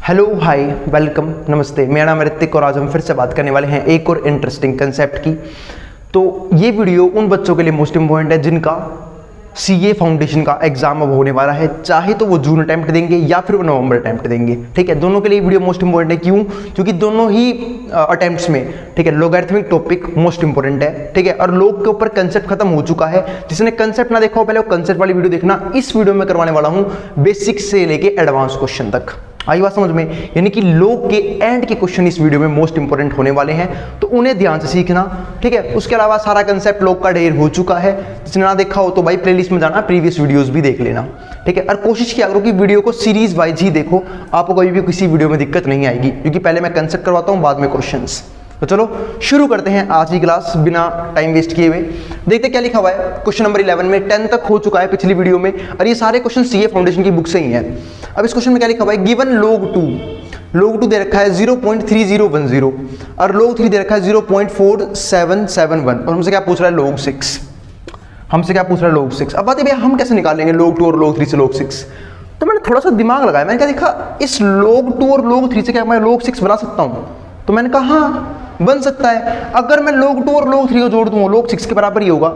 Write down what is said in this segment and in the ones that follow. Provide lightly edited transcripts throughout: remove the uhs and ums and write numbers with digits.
Hello hi welcome नमस्ते, मेरा नाम ऋतिक और आज हम फिर से बात करने वाले हैं एक और इंटरेस्टिंग कंसेप्ट की। तो ये वीडियो उन बच्चों के लिए मोस्ट इंपॉर्टेंट है जिनका सीए फाउंडेशन का एग्जाम अब होने वाला है, चाहे तो वो जून अटेम्प्ट देंगे या फिर वो नवंबर अटेम्प्ट देंगे। ठीक है, दोनों के लिए वीडियो मोस्ट इंपॉर्टेंट है। क्यों? क्योंकि दोनों ही अटेम्प्ट्स में ठीक है लॉगरिथमिक टॉपिक मोस्ट इंपॉर्टेंट है। ठीक है, और लोग के ऊपर कंसेप्ट खत्म हो चुका है। जिसने कंसेप्ट ना देखा हो पहले वो कंसेप्ट वाली वीडियो देखना। इस वीडियो में करवाने वाला हूं बेसिक से लेके एडवांस क्वेश्चन तक। आई बात समझ में? यानी कि लोग के एंड के क्वेश्चन इस वीडियो में मोस्ट इंपोर्टेंट होने वाले हैं, तो उन्हें ध्यान से सीखना। ठीक है, उसके अलावा सारा कंसेप्ट लोग का ढेर हो चुका है। जिसने ना देखा हो तो भाई प्लेलिस्ट में जाना, प्रीवियस वीडियोस भी देख लेना। ठीक है, और कोशिश किया करो कि वीडियो को सीरीज वाइज ही देखो, आपको कभी भी किसी वीडियो में दिक्कत नहीं आएगी, क्योंकि पहले मैं कंसेप्ट करवाता हूँ बाद में क्वेश्चंस। तो चलो शुरू करते हैं आज की क्लास बिना टाइम वेस्ट किए हुए। देखते क्या लिखा हुआ है क्वेश्चन नंबर 11 में। 10 तक हो चुका है पिछली वीडियो में, और ये सारे क्वेश्चन सीए फाउंडेशन की बुक से ही हैं। अब इस क्वेश्चन में क्या लिखा हुआ है, गिवन log 2 दे रखा है 0.3010 और log 3 दे रखा है 0.4771 और हमसे क्या पूछ रहा है log 6। हमसे क्या पूछ रहा है log 6। अब बात है भैया हम कैसे निकालेंगे log 2 और log 3 से log 6। तो मैंने थोड़ा सा दिमाग लगाया, मैंने क्या देखा इस log 2 और log 3 से क्या मैं log 6 बना सकता हूँ। तो मैंने कहा हाँ बन सकता है। अगर मैं log 2 और log 3 को जोड़ दूँ log 6 के बराबर ही होगा।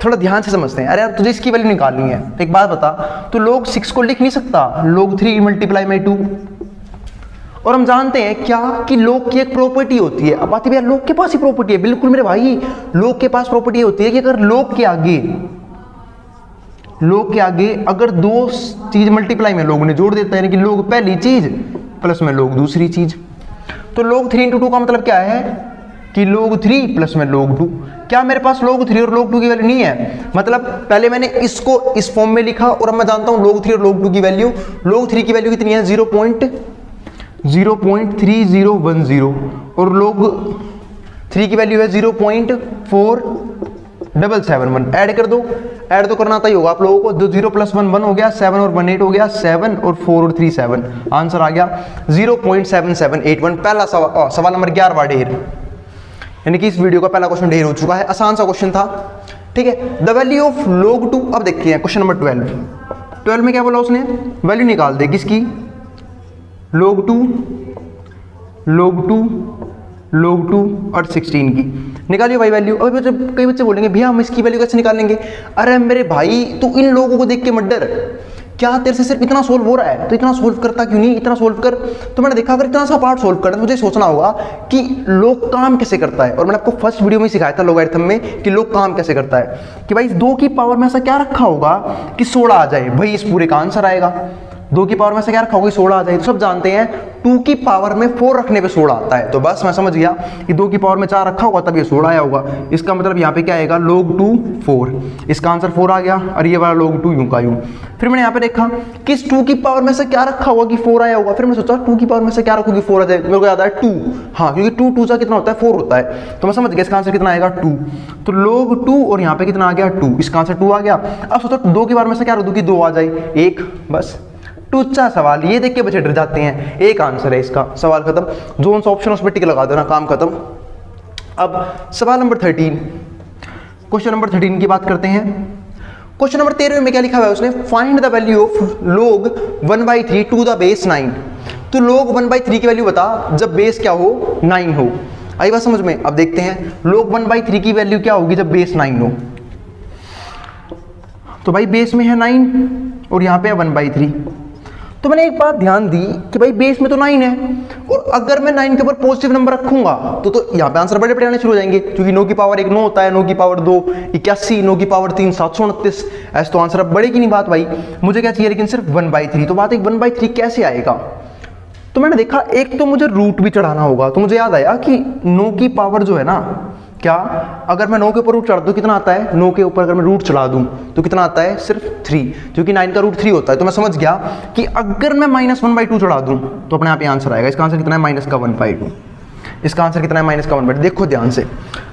थोड़ा ध्यान से समझते हैं। अरे यार तुझे इसकी वैल्यू निकालनी है, एक बात बता, तो log 6 को लिख नहीं सकता log 3 मल्टीप्लाई में 2। और हम जानते हैं क्या कि log की एक प्रॉपर्टी होती है। अब बात है भैया log के पास ही प्रॉपर्टी है। बिल्कुल मेरे भाई, log के पास प्रॉपर्टी होती है कि अगर log के आगे अगर दो चीज मल्टीप्लाई में log ने जोड़ देता है, यानी कि log पहली चीज प्लस में log दूसरी चीज। तो log 3 × 2 का मतलब क्या है कि log 3 प्लस में log 2। क्या मेरे पास log 3 और log 2 की वैल्यू नहीं है? मतलब पहले मैंने इसको इस फॉर्म में लिखा और अब मैं जानता हूं log 3 और log 2 की वैल्यू। log 3 की वैल्यू कितनी है 0.3010 और log 3 की वैल्यू है 0.4771। ऐड कर दो, ऐड तो करना आता ही होगा आप लोगों को। 0 + 1 1 हो गया, 7 और 1 8 हो गया, 7 और 4 और 3 7। आंसर आ गया 0.7781। पहला सवाल नंबर 11 ढेर, यानी कि इस वीडियो का पहला क्वेश्चन ढेर हो चुका है। आसान सा क्वेश्चन था। ठीक है, द वैल्यू ऑफ log 2। अब देखते हैं क्वेश्चन नंबर 12 में क्या बोला उसने, वैल्यू निकाल दे किसकी, log 2 और 16 की निकालिए भाई वैल्यू। अभी कई बच्चे बोलेंगे भैया हम इसकी वैल्यू कैसे निकालेंगे। अरे मेरे भाई तू इन लोगों को देख के मत डर, क्या तेरे से सिर्फ इतना सोल्व हो रहा है तो इतना सोल्व करता क्यों नहीं, इतना सोल्व कर। तो मैंने देखा अगर इतना सा पार्ट सोल्व करना तो मुझे सोचना होगा कि लोग काम कैसे करता है। और मैंने आपको फर्स्ट वीडियो में सिखाया था लॉगरिथम में कि लोग काम कैसे करता है, कि भाई 2 की पावर में ऐसा क्या रखा होगा कि 16 आ जाए, भाई इस पूरे का आंसर आएगा। 2 की पावर में से क्या रखा होगा 16 आ जाए। तो सब जानते हैं 2 की पावर में 4 रखने पे 16 आता है। तो बस मैं समझ गया कि 2 की पावर में 4 रखा होगा तब ये 16 आया होगा। इसका मतलब यहाँ पे क्या आएगा log 2 4। इसका आंसर 4 आ गया और ये वाला log 2 यूं का यूं। फिर मैंने यहाँ पे देखा कि इस 2 की पावर में से क्या रखा होगा कि 4 आया होगा। फिर मैं सोचा 2 की पावर में से क्या रखूँ कि 4 आ जाए। मेरे को याद आया 2, हाँ क्योंकि 2 2 कितना होता है 4 होता है। तो मैं समझ गया इसका आंसर कितना आएगा 2। तो log 2 और यहाँ पे कितना आ गया 2, इसका आंसर 2 आ गया। अब सोचो 2 की पावर में से क्या रख दूँ कि 2 आ जाए, 1। बस टूचा सवाल, ये देख के बच्चे डर जाते हैं। एक आंसर है इसका, सवाल खत्म। जोन सा ऑप्शन उस पर टिक लगा देना, काम खत्म। अब सवाल नंबर 13, क्वेश्चन नंबर 13 की बात करते हैं। क्वेश्चन नंबर 13 में क्या लिखा हुआ है उसने, find the value of log 1/3 to the base 9। तो log 1/3 की वैल्यू बता जब बेस क्या हो 9 हो। आई बात समझ में? अब देखते हैं log 1/3 की वैल्यू क्या होगी जब बेस 9 हो। तो भाई बेस में है 9 और यहाँ पे है 1/3। तो मैंने एक बात ध्यान दी कि भाई बेस में तो 9 है, और अगर मैं 9 के ऊपर पॉजिटिव नंबर रखूंगा तो यहाँ पे आंसर बड़े बड़े आने शुरू हो जाएंगे, क्योंकि 9 की पावर 1 9 होता है, 9 की पावर 2 81, 9 की पावर 3 729। ऐसे तो आंसर अब बढ़ेगी नहीं बात भाई। मुझे क्या चाहिए लेकिन सिर्फ 1/3। तो बात एक 1/3 कैसे आएगा। तो मैंने देखा एक तो मुझे रूट भी चढ़ाना होगा। तो मुझे याद आया कि 9 की पावर जो है ना, क्या अगर मैं 9 के ऊपर रूट चढ़ा दूं कितना आता है, 9 के ऊपर अगर मैं रूट चढ़ा दूं तो कितना आता है सिर्फ 3, क्योंकि 9 का रूट 3 होता है। तो मैं समझ गया कि अगर मैं -1/2 चढ़ा दूं तो अपने आप ही आंसर आएगा। इसका आंसर कितना है -1/2। इसका आंसर कितना है -1/2। देखो ध्यान से,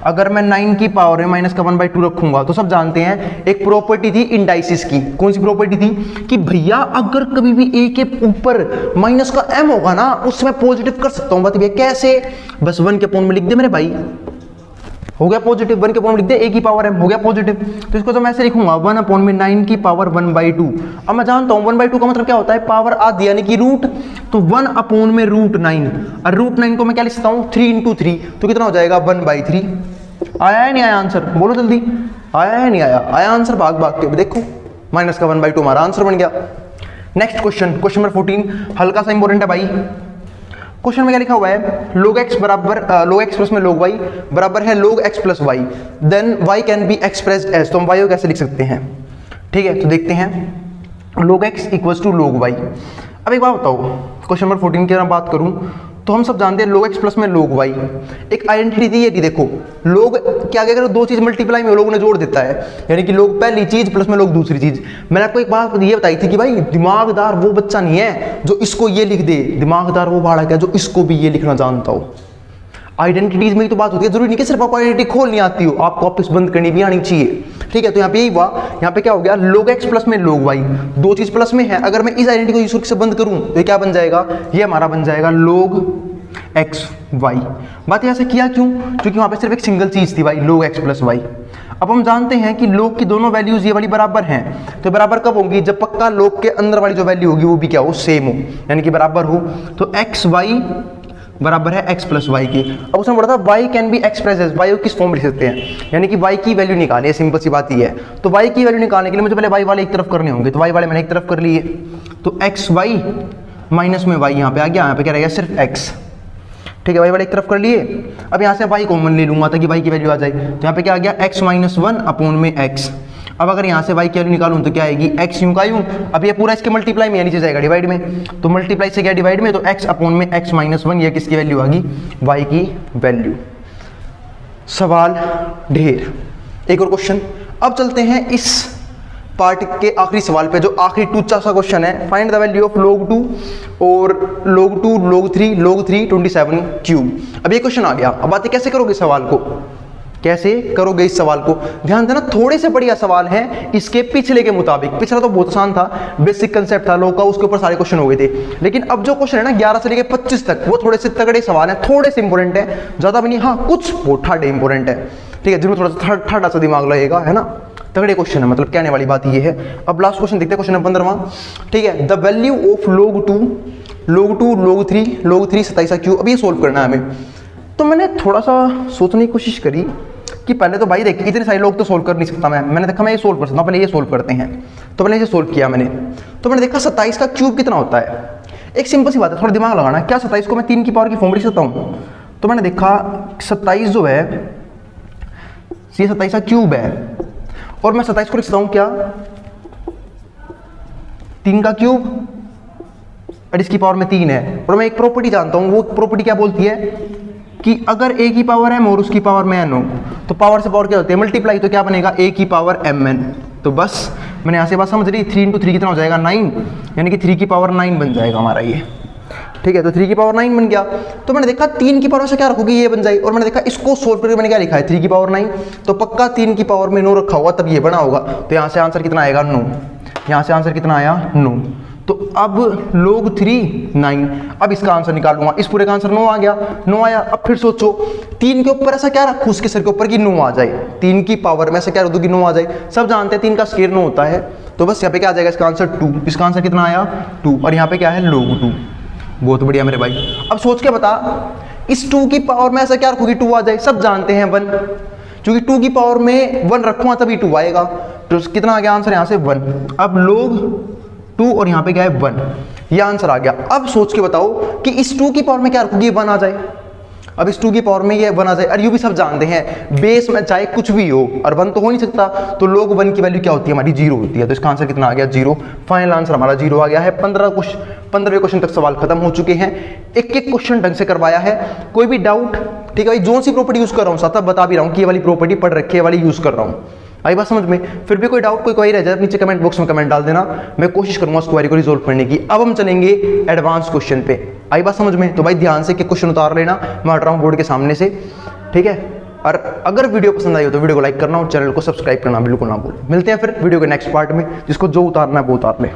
अगर मैं 9 की पावर में -1/2 रखूंगा तो सब जानते हैं एक प्रॉपर्टी थी इंडाइसिस की। कौन सी प्रॉपर्टी थी कि भैया अगर कभी भी a के ऊपर माइनस का m होगा ना उसमें पॉजिटिव कर सकता हूं। बात भैया कैसे, बस 1 के अपॉन में लिख दे मेरे भाई। हो गया पॉजिटिव, 1 के अपॉन में लिख दिया a की पावर m, हो गया पॉजिटिव। तो इसको तो मैं ऐसे लिखूंगा 1 अपॉन में 9 की पावर 1/2। अब मैं जानता हूँ 1/2 का मतलब क्या होता है, पावर आधी यानी कि रूट। तो 1 अपॉन में √9, और √9 को मैं क्या लिख सकता हूँ 3 × 3, तो कितना हो जाएगा 1/3। आया है नहीं आया आंसर, बोलो जल्दी, आया है नहीं आया, आया आंसर भाग भाग के देखो, माइनस का 1/2 हमारा आंसर बन गया। नेक्स्ट क्वेश्चन, क्वेश्चन नंबर 14, हल्का सा इंपॉर्टेंट है भाई। क्वेश्चन में क्या लिखा हुआ है, log x बराबर log x प्लस में log y बराबर है log x प्लस y, then y can be expressed as, तो हम y को कैसे लिख सकते हैं। ठीक है, तो देखते हैं log x equals to log y। अब एक बात बताओ, क्वेश्चन नंबर 14 की अगर बात करूं तो हम सब जानते हैं log x प्लस में log y, एक आइडेंटिटी दी है कि देखो log क्या आगे अगर दो चीज मल्टीप्लाई में लोग ने जोड़ देता है, यानी कि log पहली चीज प्लस में log दूसरी चीज। मैंने आपको एक बात ये बताई थी कि भाई दिमागदार वो बच्चा नहीं है जो इसको ये लिख दे, दिमागदार वो बालक है जो इसको भी ये लिखना जानता हो। आइडेंटिटीज में ही तो बात होती है, जरूरी नहीं कि सिर्फ आपको आइडेंटिटी खोलनी आती हो, आपको वापस बंद करनी भी आनी चाहिए। ठीक है, तो यहाँ पे यही हुआ, यहाँ पे क्या हो गया log x प्लस में log y, दो चीज प्लस में है, अगर मैं इस आइडेंटिटी को यूज से बंद करूं तो ये क्या बन जाएगा, ये हमारा बन जाएगा log x y। बात यहाँ से किया क्यों, क्योंकि वहां पे सिर्फ एक सिंगल चीज थी भाई log x प्लस y। अब हम जानते हैं कि log की दोनों वैल्यूज ये वाली बराबर हैं, तो बराबर कब होंगी, जब पक्का log के अंदर वाली जो वैल्यू होगी वो भी क्या हो, सेम हो, यानी कि बराबर हो। तो x y बराबर है x प्लस वाई की। अब उसने बोला था y can be express as, y को किस फॉर्म में लिख सकते हैं, यानी कि y की वैल्यू निकालिए, सिंपल सी बात ही है। तो y की वैल्यू निकालने के लिए मुझे पहले y वाले एक तरफ करने होंगे, तो y वाले मैंने एक तरफ कर लिए, तो एक्स वाई माइनस में y यहाँ पे आ गया, यहाँ पे क्या रहेगा सिर्फ x। ठीक है, y वाले एक तरफ कर लिए। अब यहाँ से y कॉमन ले लूंगा ताकि y की वैल्यू आ जाए, तो यहाँ पे क्या आ गया x माइनस 1 अपॉन में x। अब अगर यहाँ से y की वैल्यू निकालूं तो क्या आएगी, x यूं का यूं। अब ये पूरा इसके मल्टीप्लाई में, नीचे जाएगा डिवाइड में, तो मल्टीप्लाई से क्या डिवाइड में, तो x अपॉन में x माइनस 1, ये किसकी वैल्यू आ गई, y की वैल्यू। सवाल ढेर। एक और क्वेश्चन। अब चलते हैं इस पार्ट के आखिरी सवाल पे, जो आखिरी टूचा सा क्वेश्चन है, find the value of log 2 और log 2 log 3 27 क्यूब। अब ये क्वेश्चन आ गया, अब बातें कैसे करोगे सवाल को, कैसे करोगे इस सवाल को, ध्यान देना थोड़े से बढ़िया सवाल है इसके पिछले के मुताबिक। पिछला तो बहुत आसान था, बेसिक कंसेप्ट था लोग का, उसके ऊपर सारे क्वेश्चन हो गए थे। लेकिन अब जो क्वेश्चन है ना 11 से लेकर 25 तक, वो थोड़े से तगड़े सवाल हैं, थोड़े से इंपॉर्टेंट है, ज्यादा भी नहीं, हाँ कुछ वो ठाडे इंपॉर्टेंट है। ठीक है, जिनमें थोड़ा सा ठाडा सा दिमाग लगेगा, है ना, तगड़े क्वेश्चन है, मतलब कहने वाली बात ये है। अब लास्ट क्वेश्चन देखते हैं, क्वेश्चन नंबर 15वां। ठीक है, the value of log 2 log 3 27 cube. अब ये सोल्व करना है हमें। तो मैंने थोड़ा सा सोचने की कोशिश करी कि पहले तो भाई देख इतने सारे लोग तो सोल्व कर नहीं सकता मैंने देखा मैं ये सोल्व कर सकता हूँ, पहले ये सोल्व करते हैं। तो मैंने ये सोल्व किया मैंने, तो मैंने देखा 27 का क्यूब कितना होता है। एक सिंपल सी बात है, थोड़ा दिमाग लगाना, क्या 27 को मैं 3 की पावर की फॉर्म लिख सकता हूँ। तो मैंने देखा 27 जो है ये 27 का क्यूब है, और मैं 27 को लिख सकता हूँ क्या 3 का क्यूब, और इसकी पावर में 3 है। और मैं एक प्रॉपर्टी जानता हूँ, वो प्रॉपर्टी क्या बोलती है कि अगर a की पावर m और उसकी पावर में n हो तो पावर से पावर क्या होती है, मल्टीप्लाई, तो क्या बनेगा a की पावर mn। तो बस मैंने यहाँ से बात समझ ली, 3 × 3 कितना हो जाएगा 9, यानी कि 3 की पावर 9 बन जाएगा हमारा ये। ठीक है, तो 3 की पावर 9 बन गया। तो मैंने देखा 3 की पावर से क्या रखोगे, ये बन जाए, और मैंने देखा इसको सोल्व करके मैंने क्या लिखा है 3 की पावर 9, तो पक्का 3 की पावर में 9 रखा होगा तब ये बना होगा। तो यहाँ से आंसर कितना आएगा 9, यहाँ से आंसर कितना आया 9। तो अब log 3 9, अब इसका आंसर निकालूंगा, इस पूरे का आंसर 9 आ गया, 9 आया। अब फिर सोचो 3 के ऊपर ऐसा क्या रखूं उसके सिर के ऊपर कि 9 आ जाए, 3 की पावर में ऐसा क्या रख दूं कि 9 आ जाए। सब जानते हैं 3 का स्क्वायर 9 होता है, तो बस यहाँ पे क्या आ जाएगा इसका आंसर 2। इसका आंसर कितना आया 2, और यहाँ पे क्या है log 2। बहुत बढ़िया मेरे भाई। अब सोच के बता इस 2 की पावर में ऐसा क्या रखूं कि 2 आ जाए। सब जानते हैं 1, क्योंकि 2 की पावर में 1 रखूंगा तभी 2 आएगा, तो कितना आ गया आंसर यहाँ से 1। अब log 2 और यहाँ पे क्या है 1, ये आंसर आ गया। अब सोच के बताओ कि इस 2 की पावर में क्या रखोगे 1 आ जाए। अब इस 2 की पावर में ये 1 आ जाए, और ये भी सब जानते हैं बेस में चाहे कुछ भी हो और 1 तो हो नहीं सकता, तो log 1 की वैल्यू क्या होती है हमारी 0 होती है। तो इसका आंसर कितना आ गया 0। फाइनल आंसर हमारा 0 आ गया है। 15वें क्वेश्चन तक सवाल खत्म हो चुके हैं, एक एक क्वेश्चन ढंग से करवाया है। कोई भी डाउट, ठीक है भाई, जो सी प्रॉपर्टी यूज कर रहा हूँ साथ बता भी रहा हूँ कि ये वाली प्रॉपर्टी पढ़ रखी है वाली यूज कर रहा हूँ। आई बात समझ में। फिर भी कोई डाउट कोई क्वेरी रह जाए नीचे कमेंट बॉक्स में कमेंट डाल देना, मैं कोशिश करूंगा उस क्वेरी को रिजोल्व करने की। अब हम चलेंगे एडवांस क्वेश्चन पे। आई बात समझ में। तो भाई ध्यान से क्वेश्चन उतार लेना, मैं हट रहा हूँ बोर्ड के सामने से, ठीक है। और अगर वीडियो पसंद आई हो तो वीडियो को लाइक करना और चैनल को सब्सक्राइब करना बिल्कुल ना भूलो। मिलते हैं फिर वीडियो के नेक्स्ट पार्ट में, जिसको जो उतारना है वो उतार ले।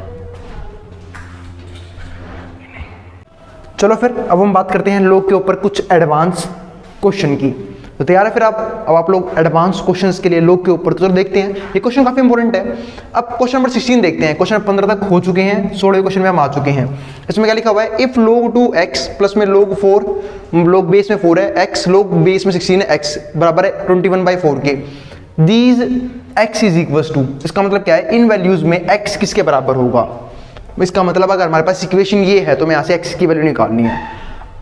चलो फिर अब हम बात करते हैं लोग के ऊपर कुछ एडवांस क्वेश्चन की। तो तैयार है फिर आप? अब आप लोग एडवांस क्वेश्चंस के लिए लोग के ऊपर, तो चलो देखते हैं। ये क्वेश्चन काफी इंपॉर्टेंट है। अब क्वेश्चन नंबर 16 देखते हैं। क्वेश्चन 15 तक हो चुके हैं, 16वें क्वेश्चन में हम आ चुके हैं। इसमें क्या लिखा हुआ है? इफ log 2x प्लस में log 4, log बेस में 4 है, x log बेस में 16 है, x बराबर है 21/4 के। These x is equals to, इसका मतलब क्या है? इन वैल्यूज में x किसके बराबर होगा? इसका मतलब अगर हमारे पास इक्वेशन ये है तो मैं यहाँ से x की वैल्यू निकालनी है।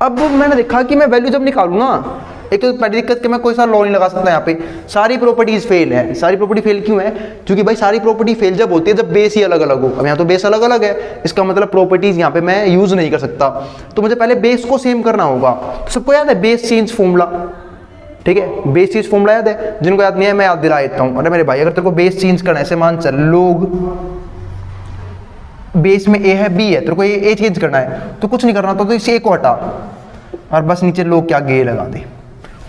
अब मैंने देखा कि मैं वैल्यू जब निकालू ना, एक तो पहली दिक्कत कि मैं कोई सा लॉ नहीं लगा सकता यहाँ पे, सारी प्रॉपर्टीज फेल है। सारी प्रॉपर्टी फेल क्यों है? क्योंकि भाई सारी प्रॉपर्टी फेल जब होती है जब बेस ही अलग अलग हो। अब यहाँ तो बेस अलग अलग है, इसका मतलब प्रॉपर्टीज यहाँ पे मैं यूज नहीं कर सकता। तो मुझे पहले बेस को सेम करना होगा। तो सबको याद है बेस चेंज फॉर्मूला? ठीक है, बेस चेंज फॉर्मूला याद है? जिनको याद नहीं है मैं याद दिला देता हूँ। अरे मेरे भाई, अगर तेरे को बेस चेंज करना है, ऐसे मान चल लोग बेस में ए है, बी है, तेरे को ए चेंज करना है तो कुछ नहीं करना, तो इसे ए को हटा और बस नीचे लोग क्या गे लगा दे,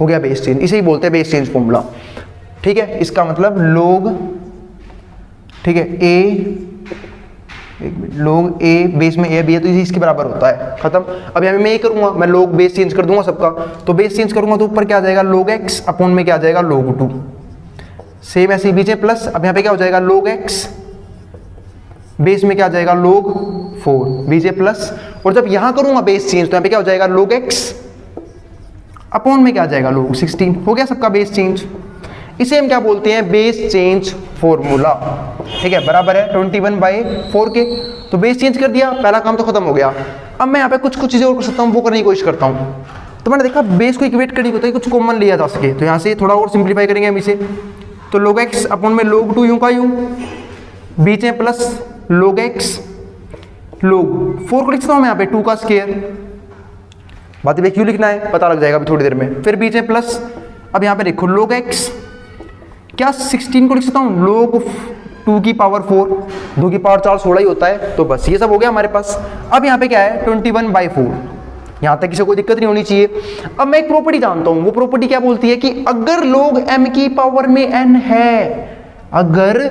हो गया बेस चेंज। इसे ही बोलते हैं बेस चेंज फॉर्मूला। ठीक है, इसका मतलब लोग, ठीक है, लोग ए बेस में ए बी है तो इसी इसके बराबर होता है, खत्म। अब यहाँ पे मैं ये करूंगा, मैं लोग बेस चेंज कर दूंगा सबका, तो बेस चेंज करूंगा तो ऊपर क्या आ जाएगा? लोग एक्स अपॉन में क्या आ जाएगा? लोग 2। सेम ऐसे बीच में प्लस, अब यहाँ पे क्या हो जाएगा? लोग एक्स बेस में क्या आ जाएगा? लोग 4 बीजे प्लस, और जब यहां करूंगा बेस चेंज तो यहाँ पे क्या हो जाएगा? लोग एक्स अपॉन में क्या आ जाएगा? लोग 16। हो गया सबका बेस चेंज। इसे हम क्या बोलते हैं? Base change formula. ठीक है, बराबर है 21/4 के। तो बेस चेंज कर दिया, पहला काम तो खत्म हो गया। अब मैं यहाँ पे कुछ चीजें और कर सकता हूँ, वो करने की कोशिश करता हूँ। तो मैंने देखा बेस को इक्वेट करने को होता है, कुछ कॉमन लिया जा सके, तो यहाँ से थोड़ा और सिंप्लीफाई करेंगे हम इसे। तो लोग एक्स अपॉन में लोग 2 यूं का यूं, बीच में प्लस लोग एक्स, लोग 4 को लिख सकता हूँ मैं यहाँ पे 2 का स्क्वायर। बात ये क्यों लिखना है पता लग जाएगा अभी थोड़ी देर में। फिर बीच में प्लस, अब यहाँ पे देखो लोग एक्स, क्या 16 को लिख सकता हूँ? लोग 2 की पावर 4, 2 की पावर 4 16 ही होता है। तो बस ये सब हो गया हमारे पास। अब यहाँ पे क्या है? 21/4। यहाँ तक किसी कोई दिक्कत नहीं होनी चाहिए। अब मैं एक प्रॉपर्टी जानता हूँ, वो प्रॉपर्टी क्या बोलती है कि अगर लोग m की पावर में n है, अगर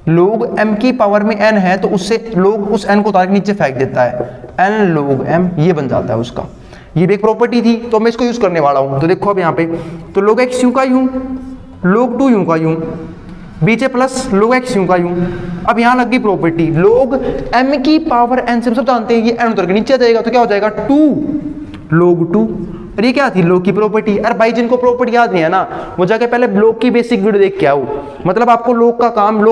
लोग m की पावर में n है तो उससे लोग उस n को उतार के नीचे फेंक देता है, n लोग m, ये बन जाता है उसका। ये भी एक प्रॉपर्टी थी तो मैं इसको यूज करने वाला हूं। तो देखो अब यहाँ पे तो लोग x यूं का यूं, लोग 2 यूं का यूं, बीचे प्लस लोग x यूं का यूं। अब यहाँ लग गई प्रॉपर्टी लोग m की पावर n से, हम सब जानते हैं ये n उतर के नीचे आ जाएगा तो क्या हो जाएगा? 2 लोग 2। और ये क्या थी? लोग की प्रॉपर्टी। अरे भाई जिनको प्रॉपर्टी याद नहीं है ना, वो जाके पहले लोग की बेसिक वीडियो देख के आओ। मतलब आपको लोग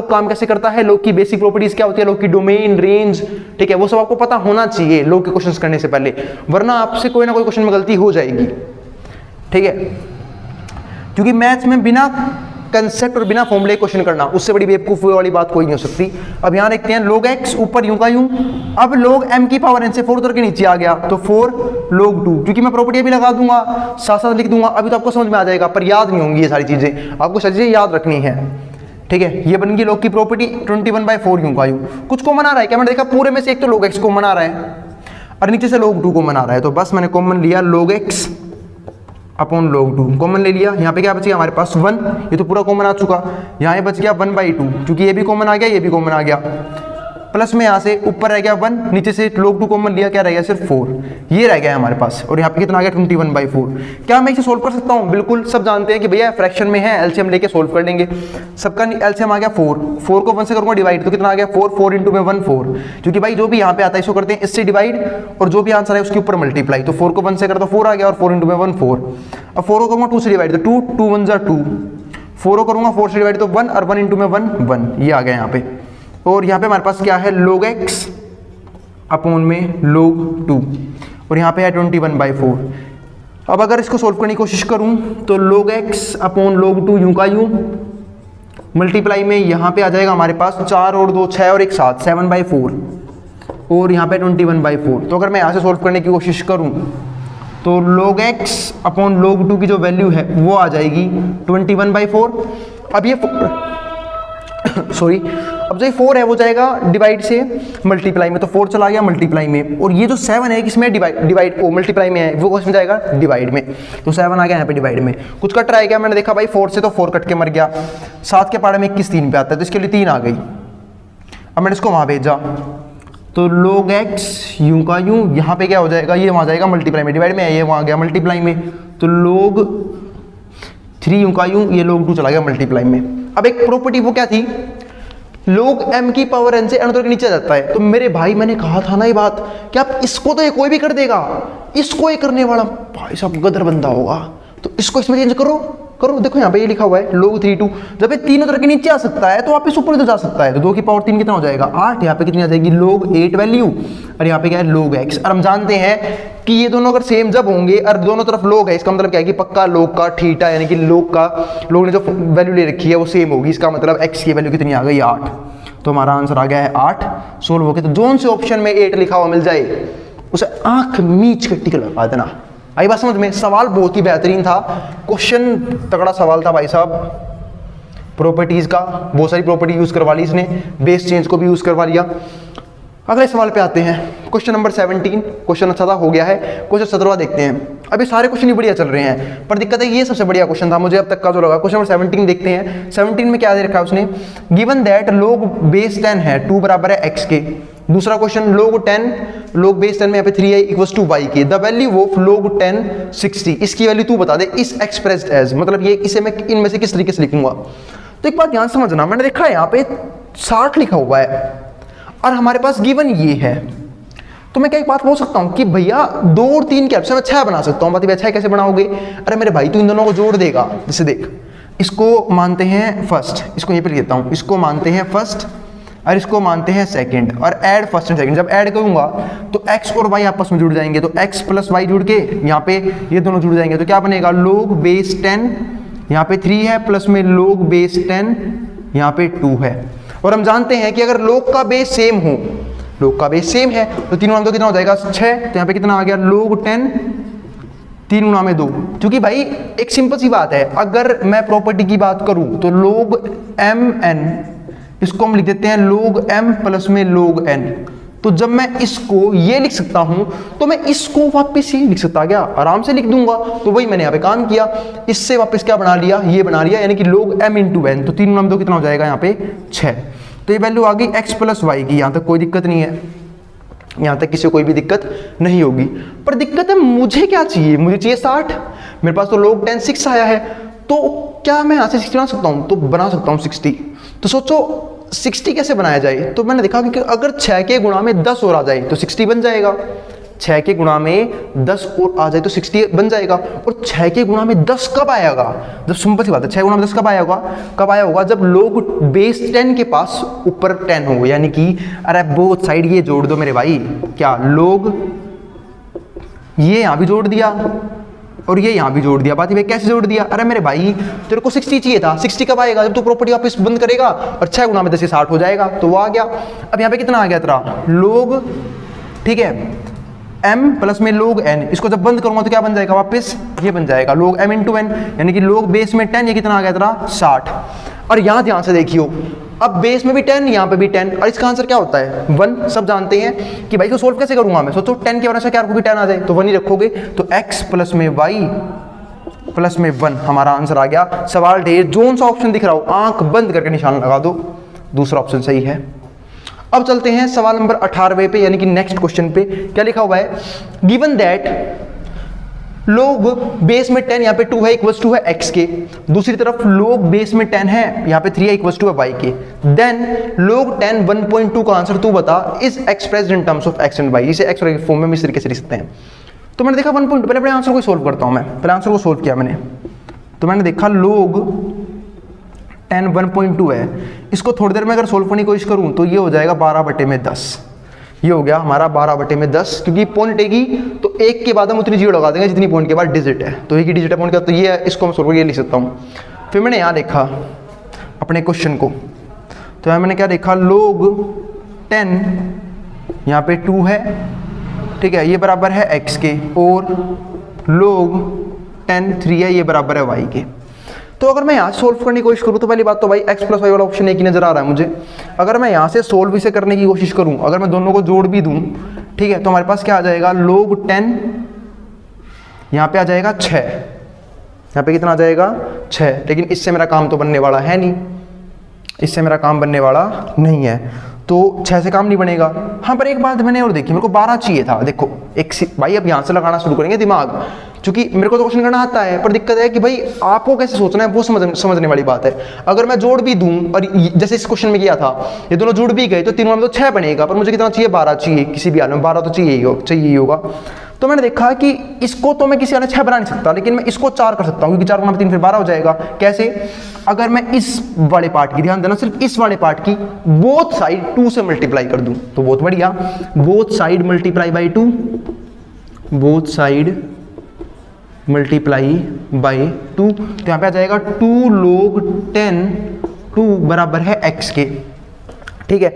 काम कैसे करता है, लोग की बेसिक प्रॉपर्टीज क्या होती है, लोग की डोमेन, रेंज, ठीक है, वो सब आपको पता होना चाहिए लोग के क्वेश्चंस करने से पहले, वरना आपसे कोई ना कोई क्वेश्चन में गलती हो जाएगी। ठीक है, क्योंकि मैथ्स में बिना कंसेप्ट और बिना फॉर्मूले क्वेश्चन करना, उससे बड़ी बेवकूफी वाली बात कोई नहीं हो सकती। अब यहाँ देखते हैं लोग एक्स ऊपर यूं का यूं, अब लोग m की पावर n से 4 उतर के नीचे आ गया तो 4 लोग 2, क्योंकि मैं प्रॉपर्टी भी लगा दूंगा साथ साथ लिख दूंगा, अभी तो आपको समझ में आ जाएगा पर याद नहीं होंगी ये सारी चीजें, आपको सारी चीजें याद रखनी है। ठीक है, ये बन गई लोग की प्रॉपर्टी 21/4 यूं का यूं। कुछ कॉमन आ रहा है क्या? मैंने देखा पूरे में से एक तो लोग एक्स कॉमन आ रहा है और नीचे से लोग 2 कॉमन आ रहा है, तो बस मैंने कॉमन लिया लोग एक्स अपॉन लोग 2, कॉमन ले लिया। यहाँ पे क्या बच गया हमारे पास 1, ये तो पूरा कॉमन आ चुका। यहाँ बच गया 1/2, क्योंकि ये भी कॉमन आ गया, ये भी कॉमन आ गया। प्लस में यहाँ से ऊपर रह गया 1, नीचे से लोग 2 कॉमन लिया, क्या रह गया? सिर्फ 4, ये रह गया हमारे पास। और यहाँ पे कितना आ गया? 21/4। क्या मैं इसे सोल्व कर सकता हूँ? बिल्कुल, सब जानते हैं कि भैया फ्रैक्शन में है, एलसीएम लेके सोल्व कर लेंगे। सबका एलसीएम आ गया 4 को 1 से करूँगा डिवाइड तो कितना आ गया? 4 इंटू में 1 4, क्योंकि भाई जो भी यहाँ पे आता है इसको करते हैं इससे डिवाइड और जो भी आंसर है उसके ऊपर मल्टीप्लाई। तो 4 को 1 से कर तो 4 आ गया और 4 इंटू में 1 4। अब 4 को करूँगा 2 से डिवाइड तो 2 1 जा 2, 4 को करूँगा 4 से डिवाइड तो 1 और 1 इंटू में 1 1, ये आ गया यहाँ पे। और यहाँ पे हमारे पास क्या है? लोग x अपॉन में लोग 2 और यहाँ पे है 21/4। अब अगर इसको सोल्व करने की कोशिश करूँ तो लोग x अपॉन लोग 2 यूं का यूं, मल्टीप्लाई में यहाँ पे आ जाएगा हमारे पास 4 और 2 6 और 1 7 7/4 और यहाँ पे 21/4। तो अगर मैं यहाँ से सोल्व करने की कोशिश करूँ तो लोग x अपॉन लोग 2 की जो वैल्यू है वो आ जाएगी 21/4। अब ये सॉरी, अब जो 4 है वो जाएगा डिवाइड से मल्टीप्लाई में, तो 4 चला गया मल्टीप्लाई में, और ये जो 7 है किसमें? डिवाइड ओ मल्टीप्लाई में है, वो किसमें जाएगा? डिवाइड में। तो 7 आ गया यहाँ पे डिवाइड में। कुछ कट रहा है क्या? मैंने देखा भाई 4 से तो 4 कट के मर गया। 7 के पाड़े में 21 3 पे आता है तो इसके लिए 3 आ गई। अब मैंने इसको वहाँ भेजा तो log x यूं का यूं, यहाँ पे क्या हो जाएगा, ये वहाँ जाएगा मल्टीप्लाई में, डिवाइड में है, ये वहाँ गया मल्टीप्लाई में, तो log 3 यूं का यूं, ये log 2 चला गया मल्टीप्लाई में। अब एक प्रॉपर्टी वो क्या थी, log m की पावर n से n के नीचे आ जाता है। तो मेरे भाई मैंने कहा था ना ये बात कि आप इसको तो ये कोई भी कर देगा, इसको ये करने वाला भाई साहब गदर बंदा होगा, तो इसको इसमें चेंज करो करो। देखो यहाँ पे ये लिखा हुआ है log 3 2, जब ये तीनों तरह के नीचे आ सकता है तो वापस ऊपर तो जा सकता है, तो 2 की पावर 3 कितना हो जाएगा 8, यहाँ पे कितनी आ जाएगी log 8 वैल्यू, और यहाँ पे क्या है log x। और हम जानते हैं कि ये दोनों अगर सेम जब होंगे और दोनों तरफ log है, इसका मतलब क्या है कि पक्का log का थीटा यानी कि log ने जो वैल्यू ले रखी है वो सेम होगी, इसका मतलब x की वैल्यू कितनी आ गई 8, तो हमारा आंसर आ गया है 8। सोल्व हो गया, तो जोन से ऑप्शन में 8 लिखा हुआ मिल जाए उसे आंख मीच के टिक लगा देना। आई बात समझ में, सवाल बहुत ही बेहतरीन था, क्वेश्चन तगड़ा सवाल था भाई साहब। प्रॉपर्टीज का बहुत सारी प्रॉपर्टी यूज करवा ली इसने, बेस चेंज को भी यूज करवा लिया। अगले सवाल पे आते हैं, क्वेश्चन नंबर 17। क्वेश्चन अच्छा था, हो गया है। क्वेश्चन 17 देखते हैं। अभी सारे क्वेश्चन ही बढ़िया चल रहे हैं, पर दिक्कत है ये सबसे बढ़िया क्वेश्चन था मुझे अब तक का जो लगा। क्वेश्चन नंबर 17 देखते हैं। 17 में क्या दे रखा है उसने, गिवन दैट log बेस 10 है 2 बराबर है x के। दूसरा क्वेश्चन log बेस 10 में यहाँ पे 3i इक्वल्स टू y के, द वैल्यू ऑफ log 10 60, इसकी वैल्यू तू बता दे इस एक्सप्रेस्ड एज, मतलब ये इसे मैं इनमें से किस तरीके से लिखूंगा। तो एक बात ध्यान समझना, मैंने देखा है यहाँ पे 60 लिखा हुआ है और हमारे पास गिवन ये है, तो मैं क्या एक बात बोल सकता हूँ कि भैया 2 और 3 के मैं 6 बना सकता हूँ। बात अच्छा कैसे बनाओगे, अरे मेरे भाई तू इन दोनों को जोड़ देगा। जैसे देख, इसको मानते हैं फर्स्ट, इसको यहीं पे लिख देता हूँ, इसको मानते हैं फर्स्ट और इसको मानते हैं सेकंड, और ऐड फर्स्ट एंड सेकंड। जब ऐड करूंगा तो x और y आपस में जुड़ जाएंगे, तो x प्लस वाई जुड़ के यहाँ पे ये दोनों जुड़ जाएंगे, तो क्या बनेगा log बेस 10, यहाँ पे 3 है, प्लस में log बेस 10, यहाँ पे 2 है। और हम जानते हैं कि अगर log का बेस सेम हो, log का बेस सेम है तो 3 गुणा 2 कितना हो जाएगा 6, तो यहाँ पे कितना आ गया log 10 3 गुणा में 2। क्योंकि भाई एक सिंपल सी बात है, अगर मैं प्रॉपर्टी की बात करूं तो log mn, इसको हम लिख देते हैं log m प्लस में log n। तो जब मैं इसको ये लिख सकता हूं तो मैं इसको वापस ही लिख सकता, क्या आराम से लिख दूंगा। तो वही मैंने यहाँ पे काम किया, इससे वापस क्या बना लिया, ये बना लिया, यानी कि log m इंटू n। तो 3 गुणा में 2 कितना हो जाएगा यहाँ पे 6, तो ये वैल्यू आ गई x प्लस वाई की। यहाँ तक कोई दिक्कत नहीं है, यहाँ तक किसी को कोई भी दिक्कत नहीं होगी। पर दिक्कत है मुझे क्या चाहिए, मुझे चाहिए 60। मेरे पास तो log 10 6 आया है, तो क्या मैं यहाँ से 60 बना सकता हूँ, तो बना सकता हूँ 60। तो सोचो 60 कैसे बनाया जाए, तो मैंने देखा कि अगर 6 के गुणा में 10 और आ जाए तो 60 बन जाएगा, 6 के गुणा में 10 और आ जाए तो 60 बन जाएगा। और 6 के गुणा में 10 कब आएगा, जब सिंपल सी बात है 6 गुणा में 10 कब आया होगा, जब log बेस 10 के पास ऊपर 10 हो, यानी कि अरे बोथ साइड ये जोड़ दो मेरे भाई, क्या log ये यहाँ भी जोड़ दिया और ये यहाँ भी जोड़ दिया। बात ये कैसे जोड़ दिया, अरे मेरे भाई तेरे को 60 चाहिए था, 60 कब आएगा, जब तू प्रॉपर्टी वापस बंद करेगा और 6 गुणा में 10 से 60 हो जाएगा, तो वो आ गया। अब यहाँ पे कितना आ गया तेरा log, ठीक है, m प्लस में log n, इसको जब बंद करूंगा तो क्या बन जाएगा वापस, ये बन जाएगा log m इंटू n, यानी कि log बेस में 10, ये कितना आ गया तेरा 60। और यहाँ ध्यान से देखियो, अब बेस में भी 10, यहाँ पे भी 10, और इसका आंसर क्या होता है 1। सब जानते हैं कि भाई इसको सोल्व कैसे करूंगा मैं, सोचो 10 के वजह से क्या रखोगे 10 आ जाए, तो 1 ही रखोगे, तो x प्लस में y प्लस में 1 हमारा आंसर आ गया। सवाल ढेर, जोन सा ऑप्शन दिख रहा हो आंख बंद करके निशान लगा दो, दूसरा ऑप्शन सही है। अब चलते हैं सवाल नंबर 18वें पे, यानी कि नेक्स्ट क्वेश्चन पे। क्या लिखा हुआ है, गिवन दैट log बेस में 10 यहाँ पे 2 है इक्वल्स टू है x के, दूसरी तरफ log बेस में 10 है यहाँ पे 3 है इक्वल्स टू है y के, देन log 10 1.2 का आंसर तू बता is expressed in terms of x and y। इसे x और फॉर्म में इस तरीके से लिख सकते हैं। तो मैंने देखा 1.2, पहले अपने आंसर को सोल्व करता हूँ मैं, पहले आंसर को सोल्व किया मैंने, तो मैंने देखा log 10 1.2 है, इसको थोड़ी देर में अगर सोल्व करने की कोशिश करूँ तो ये हो जाएगा 12/10, ये हो गया हमारा 12/10, क्योंकि पॉइंट टेगी तो एक के बाद हम उतनी जीरो लगा देंगे जितनी पॉइंट के बाद डिजिट है, तो एक ही डिजिट है पॉइंट का, तो ये इसको मैं सोल्व करके लिख सकता हूँ। फिर मैंने यहाँ देखा अपने क्वेश्चन को, तो यहाँ मैंने क्या देखा, log 10 यहाँ पे 2 है, ठीक है, ये बराबर है x के, और log 10 3 है, ये बराबर है y के। तो अगर मैं यहाँ सोल्व करने की कोशिश करूँ तो पहली बात तो भाई x प्लस वाई वाला ऑप्शन एक ही नजर आ रहा है मुझे। अगर मैं यहाँ से सोल्व इसे करने की कोशिश करूँ, अगर मैं दोनों को जोड़ भी दूँ, ठीक है, तो हमारे पास क्या आ जाएगा, log 10 यहाँ पे आ जाएगा 6, यहाँ पे कितना आ जाएगा 6, लेकिन इससे मेरा काम तो बनने वाला है नहीं, इससे मेरा काम बनने वाला नहीं है। तो 6 से काम नहीं बनेगा। हाँ, पर एक बात मैंने और देखी, मेरे को 12 चाहिए था। देखो भाई अब यहाँ से लगाना शुरू करेंगे दिमाग, क्योंकि मेरे को तो क्वेश्चन करना आता है, पर दिक्कत है कि भाई आपको कैसे सोचना है वो समझने वाली बात है। अगर मैं जोड़ भी दूं और जैसे इस क्वेश्चन में किया था, ये दोनों जुड़ भी गए तो तीनों में तो 6 बनेगा, पर मुझे कितना चाहिए? 12 चाहिए। किसी भी हाल में 12 तो चाहिए ही होगा। तो मैंने देखा कि इसको तो मैं किसी हाल में 6 बना नहीं सकता, लेकिन मैं इसको 4 कर सकता हूँ, क्योंकि 4 गुना 3 फिर 12 हो जाएगा। कैसे? अगर मैं इस वाले पार्ट की, ध्यान देना, सिर्फ इस वाले पार्ट की बोथ साइड 2 से मल्टीप्लाई कर दूं तो बहुत बढ़िया। Both side multiply by 2, both side multiply by 2, तो यहाँ पे आ जाएगा 2 log 10 2 बराबर है x के। ठीक है,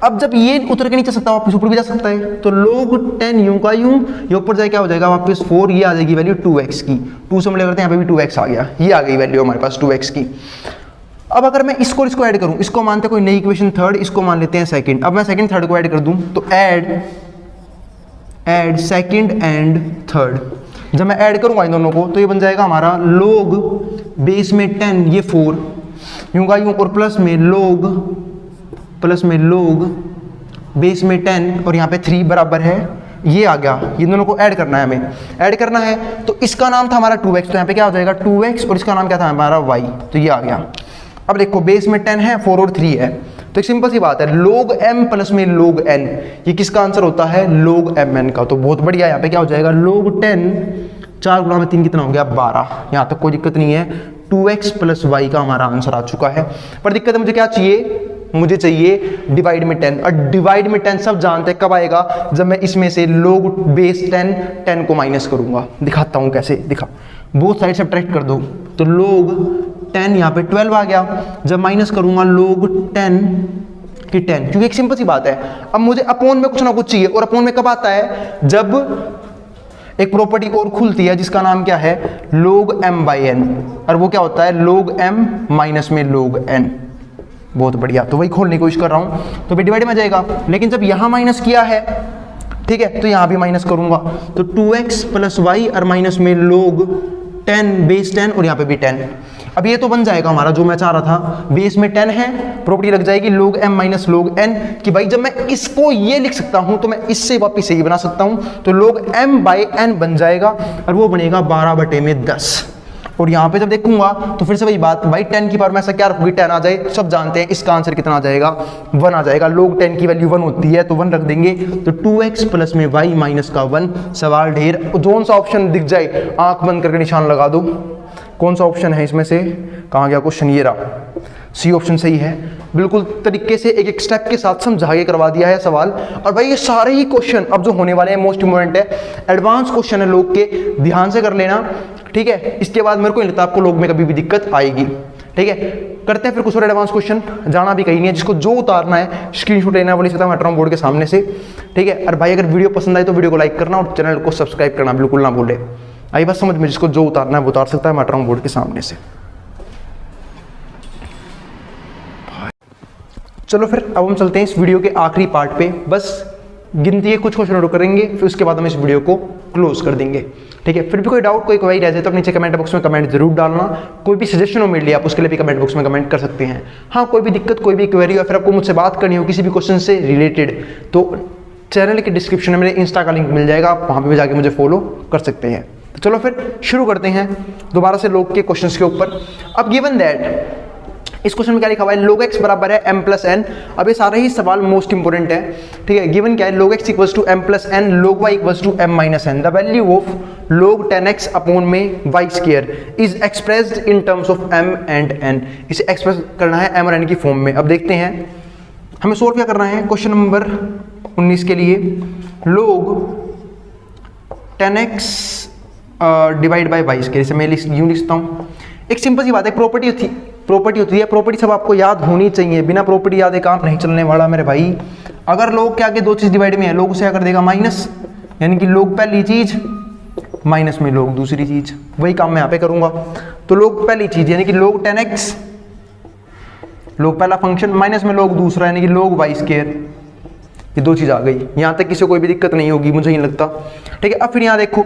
अब जब ये उतर के नीचे सकता है वापस ऊपर भी जा सकता है, तो log 10 यूं का यूं, ये ऊपर जाए क्या हो जाएगा वापस 4, ये आ जाएगी वैल्यू 2x की। 2 से मल्टीप्लाई करते हैं, यहाँ पे भी 2x आ गया, ये आ गई वैल्यू हमारे पास 2x की। अब अगर मैं इसको ऐड करूं, इसको मानते कोई नई इक्वेशन थर्ड, इसको मान लेते हैं सेकंड। अब मैं सेकंड थर्ड को ऐड कर दूं तो ऐड सेकंड एंड थर्ड। जब मैं ऐड करूंगा इन दोनों को तो ये बन जाएगा हमारा log बेस में 10, ये 4 यूं का यूं, और प्लस में log बेस में 10 और यहाँ पे 3 बराबर है, ये आ गया। ये दोनों को ऐड करना है, हमें ऐड करना है। तो इसका नाम था हमारा 2x, तो यहाँ पे क्या हो जाएगा 2x, और इसका नाम क्या था हमारा y, तो ये आ गया। अब देखो बेस में 10 है, 4 और 3 है, तो एक सिंपल सी बात है log m प्लस में log n, ये किसका आंसर होता है? log mn का। तो बहुत बढ़िया, यहाँ पे क्या हो जाएगा log 10, 4 गुणा में 3 कितना हो गया? 12। यहाँ तक कोई दिक्कत नहीं है, 2x प्लस y का हमारा आंसर आ चुका है। पर दिक्कत है मुझे क्या चाहिए? मुझे चाहिए डिवाइड में 10, और डिवाइड में 10 सब जानते हैं कब आएगा? जब मैं इसमें से log बेस 10 को माइनस करूंगा। दिखाता हूँ कैसे, दिखा, बोथ साइड सब्ट्रैक्ट कर दो तो log 10 यहाँ पे 12 आ गया। जब माइनस करूंगा log 10 की 10, क्योंकि एक सिंपल सी बात है, अब मुझे अपोन में कुछ ना कुछ चाहिए, और अपोन में कब आता है? जब एक प्रॉपर्टी और खुलती है जिसका नाम क्या है? log m बाई n, और वो क्या होता है? log m माइनस में log n। बहुत बढ़िया, तो वही खोलने की कोशिश कर रहा हूँ, तो भी डिवाइड में आ जाएगा। लेकिन जब यहाँ माइनस किया है, ठीक है, तो यहाँ भी माइनस करूंगा तो 2x प्लस वाई और माइनस में log 10 बेस 10, और यहाँ पे भी 10। अब ये तो बन जाएगा हमारा जो मैं चाह रहा था, बेस में 10 है, प्रॉपर्टी लग जाएगी log m minus log n, कि भाई जब मैं इसको ये लिख सकता हूं तो मैं इससे वापिस यही बना सकता हूं, तो log m बाई n बन जाएगा, और वो बनेगा 12/10। और यहाँ पे जब देखूंगा तो फिर से वही बात, भाई 10 की पावर में ऐसा क्या रखूंगी 10 आ जाए, सब जानते हैं इसका आंसर कितना आ जाएगा? 1 आ जाएगा। log 10 की वैल्यू 1 होती है, तो 1 रख देंगे, तो 2x प्लस में y माइनस का 1। सवाल ढेर, जोन सा ऑप्शन दिख जाए आंख बंद करके निशान लगा दो। कौन सा ऑप्शन है इसमें से? कहाँ गया क्वेश्चन? ये रहा, सी ऑप्शन सही है। बिल्कुल तरीके से एक एक स्टेप के साथ समझा के करवा दिया है सवाल। और भाई ये सारे ही क्वेश्चन अब जो होने वाले हैं मोस्ट इंपॉर्टेंट है, एडवांस क्वेश्चन है लोग के, ध्यान से कर लेना, ठीक है। इसके बाद मेरे को नहीं लगता आपको लोग में कभी भी दिक्कत आएगी, ठीक है। करते हैं फिर कुछ और एडवांस क्वेश्चन, जाना भी कहीं नहीं है, जिसको जो उतारना है स्क्रीनशॉट लेना वाली सकता हूँ, हट रहा हूँ बोर्ड के सामने से, ठीक है। और भाई अगर वीडियो पसंद आए तो वीडियो को लाइक करना और चैनल को सब्सक्राइब करना बिल्कुल ना भूले। आई बात समझ में, जिसको जो उतारना है वो उतार सकता है, मैं हट रहा हूँ बोर्ड के सामने से। चलो फिर अब हम चलते हैं इस वीडियो के आखिरी पार्ट पे, बस गिनती के कुछ क्वेश्चन और करेंगे, फिर उसके बाद हम इस वीडियो को क्लोज कर देंगे, ठीक है। फिर भी कोई डाउट कोई क्वेरी रह जाए तो नीचे कमेंट बॉक्स में कमेंट जरूर डालना। कोई भी सजेशन हो मेरे लिए आप उसके लिए भी कमेंट बॉक्स में कमेंट कर सकते हैं। हाँ, कोई भी दिक्कत कोई भी क्वेरी हो, फिर आपको मुझसे बात करनी हो किसी भी क्वेश्चन से रिलेटेड, तो चैनल के डिस्क्रिप्शन में मेरे इंस्टा का लिंक मिल जाएगा, आप वहाँ पर जाके मुझे फॉलो कर सकते हैं। तो चलो फिर शुरू करते हैं दोबारा से लोग के क्वेश्चन के ऊपर। अब गिवन दैट इस क्वेश्चन में क्या लिखा हुआ है, log x बराबर है m प्लस एन। अब ये सारे ही सवाल मोस्ट इंपोर्टेंट है, ठीक है। गिवन क्या है, log x equals to m plus N, log y equals to m minus N. The value of log 10x upon में y square is expressed in terms of m and n। इसे express करना है m और n की form में। अब देखते हैं हमें सोल्व क्या करना है। क्वेश्चन नंबर 19 के लिए log 10x divide by y square, इसे मैं यूं लिखता हूँ। एक सिंपल सी बात है, प्रॉपर्टी होती है, प्रॉपर्टी सब आपको याद होनी चाहिए, बिना प्रॉपर्टी याद काम नहीं चलने वाला मेरे भाई। अगर लोग के आगे दो चीज डिवाइड में है, लोग उसे क्या कर देगा माइनस, यानी कि लोग पहली चीज माइनस में लोग दूसरी चीज, वही काम मैं यहाँ पे करूंगा। तो लोग पहली चीज यानी कि लोग 10x, लोग पहला फंक्शन, माइनस में लोग दूसरा यानी कि लोग y स्क्वायर, ये दो चीज आ गई। यहाँ तक किसी को कोई भी दिक्कत नहीं होगी, मुझे नहीं लगता, ठीक है। अब फिर यहाँ देखो,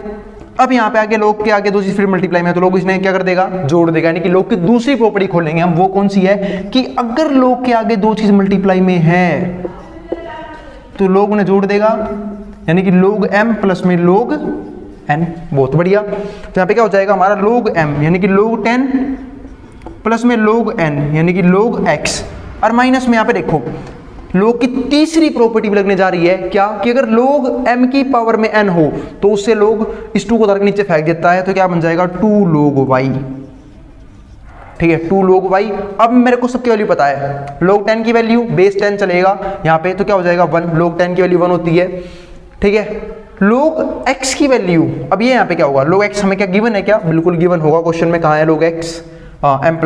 अब यहाँ पे आगे लोग के आगे दूसरी फिर मल्टीप्लाई में, तो लोग इसने क्या कर देगा जोड़ देगा, यानी कि लोग की दूसरी प्रॉपर्टी खोलेंगे हम। वो कौन सी है कि अगर लोग के आगे दो चीज मल्टीप्लाई में है तो लोग उन्हें जोड़ देगा, यानी कि log m प्लस में log n। बहुत बढ़िया। तो यहाँ पे क्या हो जाएगा हमारा log m यानी कि log 10 प्लस में log n यानी कि log x, और माइनस में यहाँ पे देखो log की तीसरी प्रॉपर्टी भी लगने जा रही है, क्या कि अगर log m की पावर में n हो तो उससे log इस 2 को उतार के नीचे फेंक देता है, तो क्या बन जाएगा 2 log y। ठीक है, 2 log y। अब मेरे को सबकी वैल्यू पता है, log 10 की वैल्यू बेस 10 चलेगा यहाँ पे, तो क्या हो जाएगा 1, log 10 की वैल्यू 1 होती है। ठीक है, log x की वैल्यू, अब ये यहाँ पे क्या होगा, log x हमें क्या गिवन है, क्या बिल्कुल गिवन होगा क्वेश्चन में, कहाँ है log x, m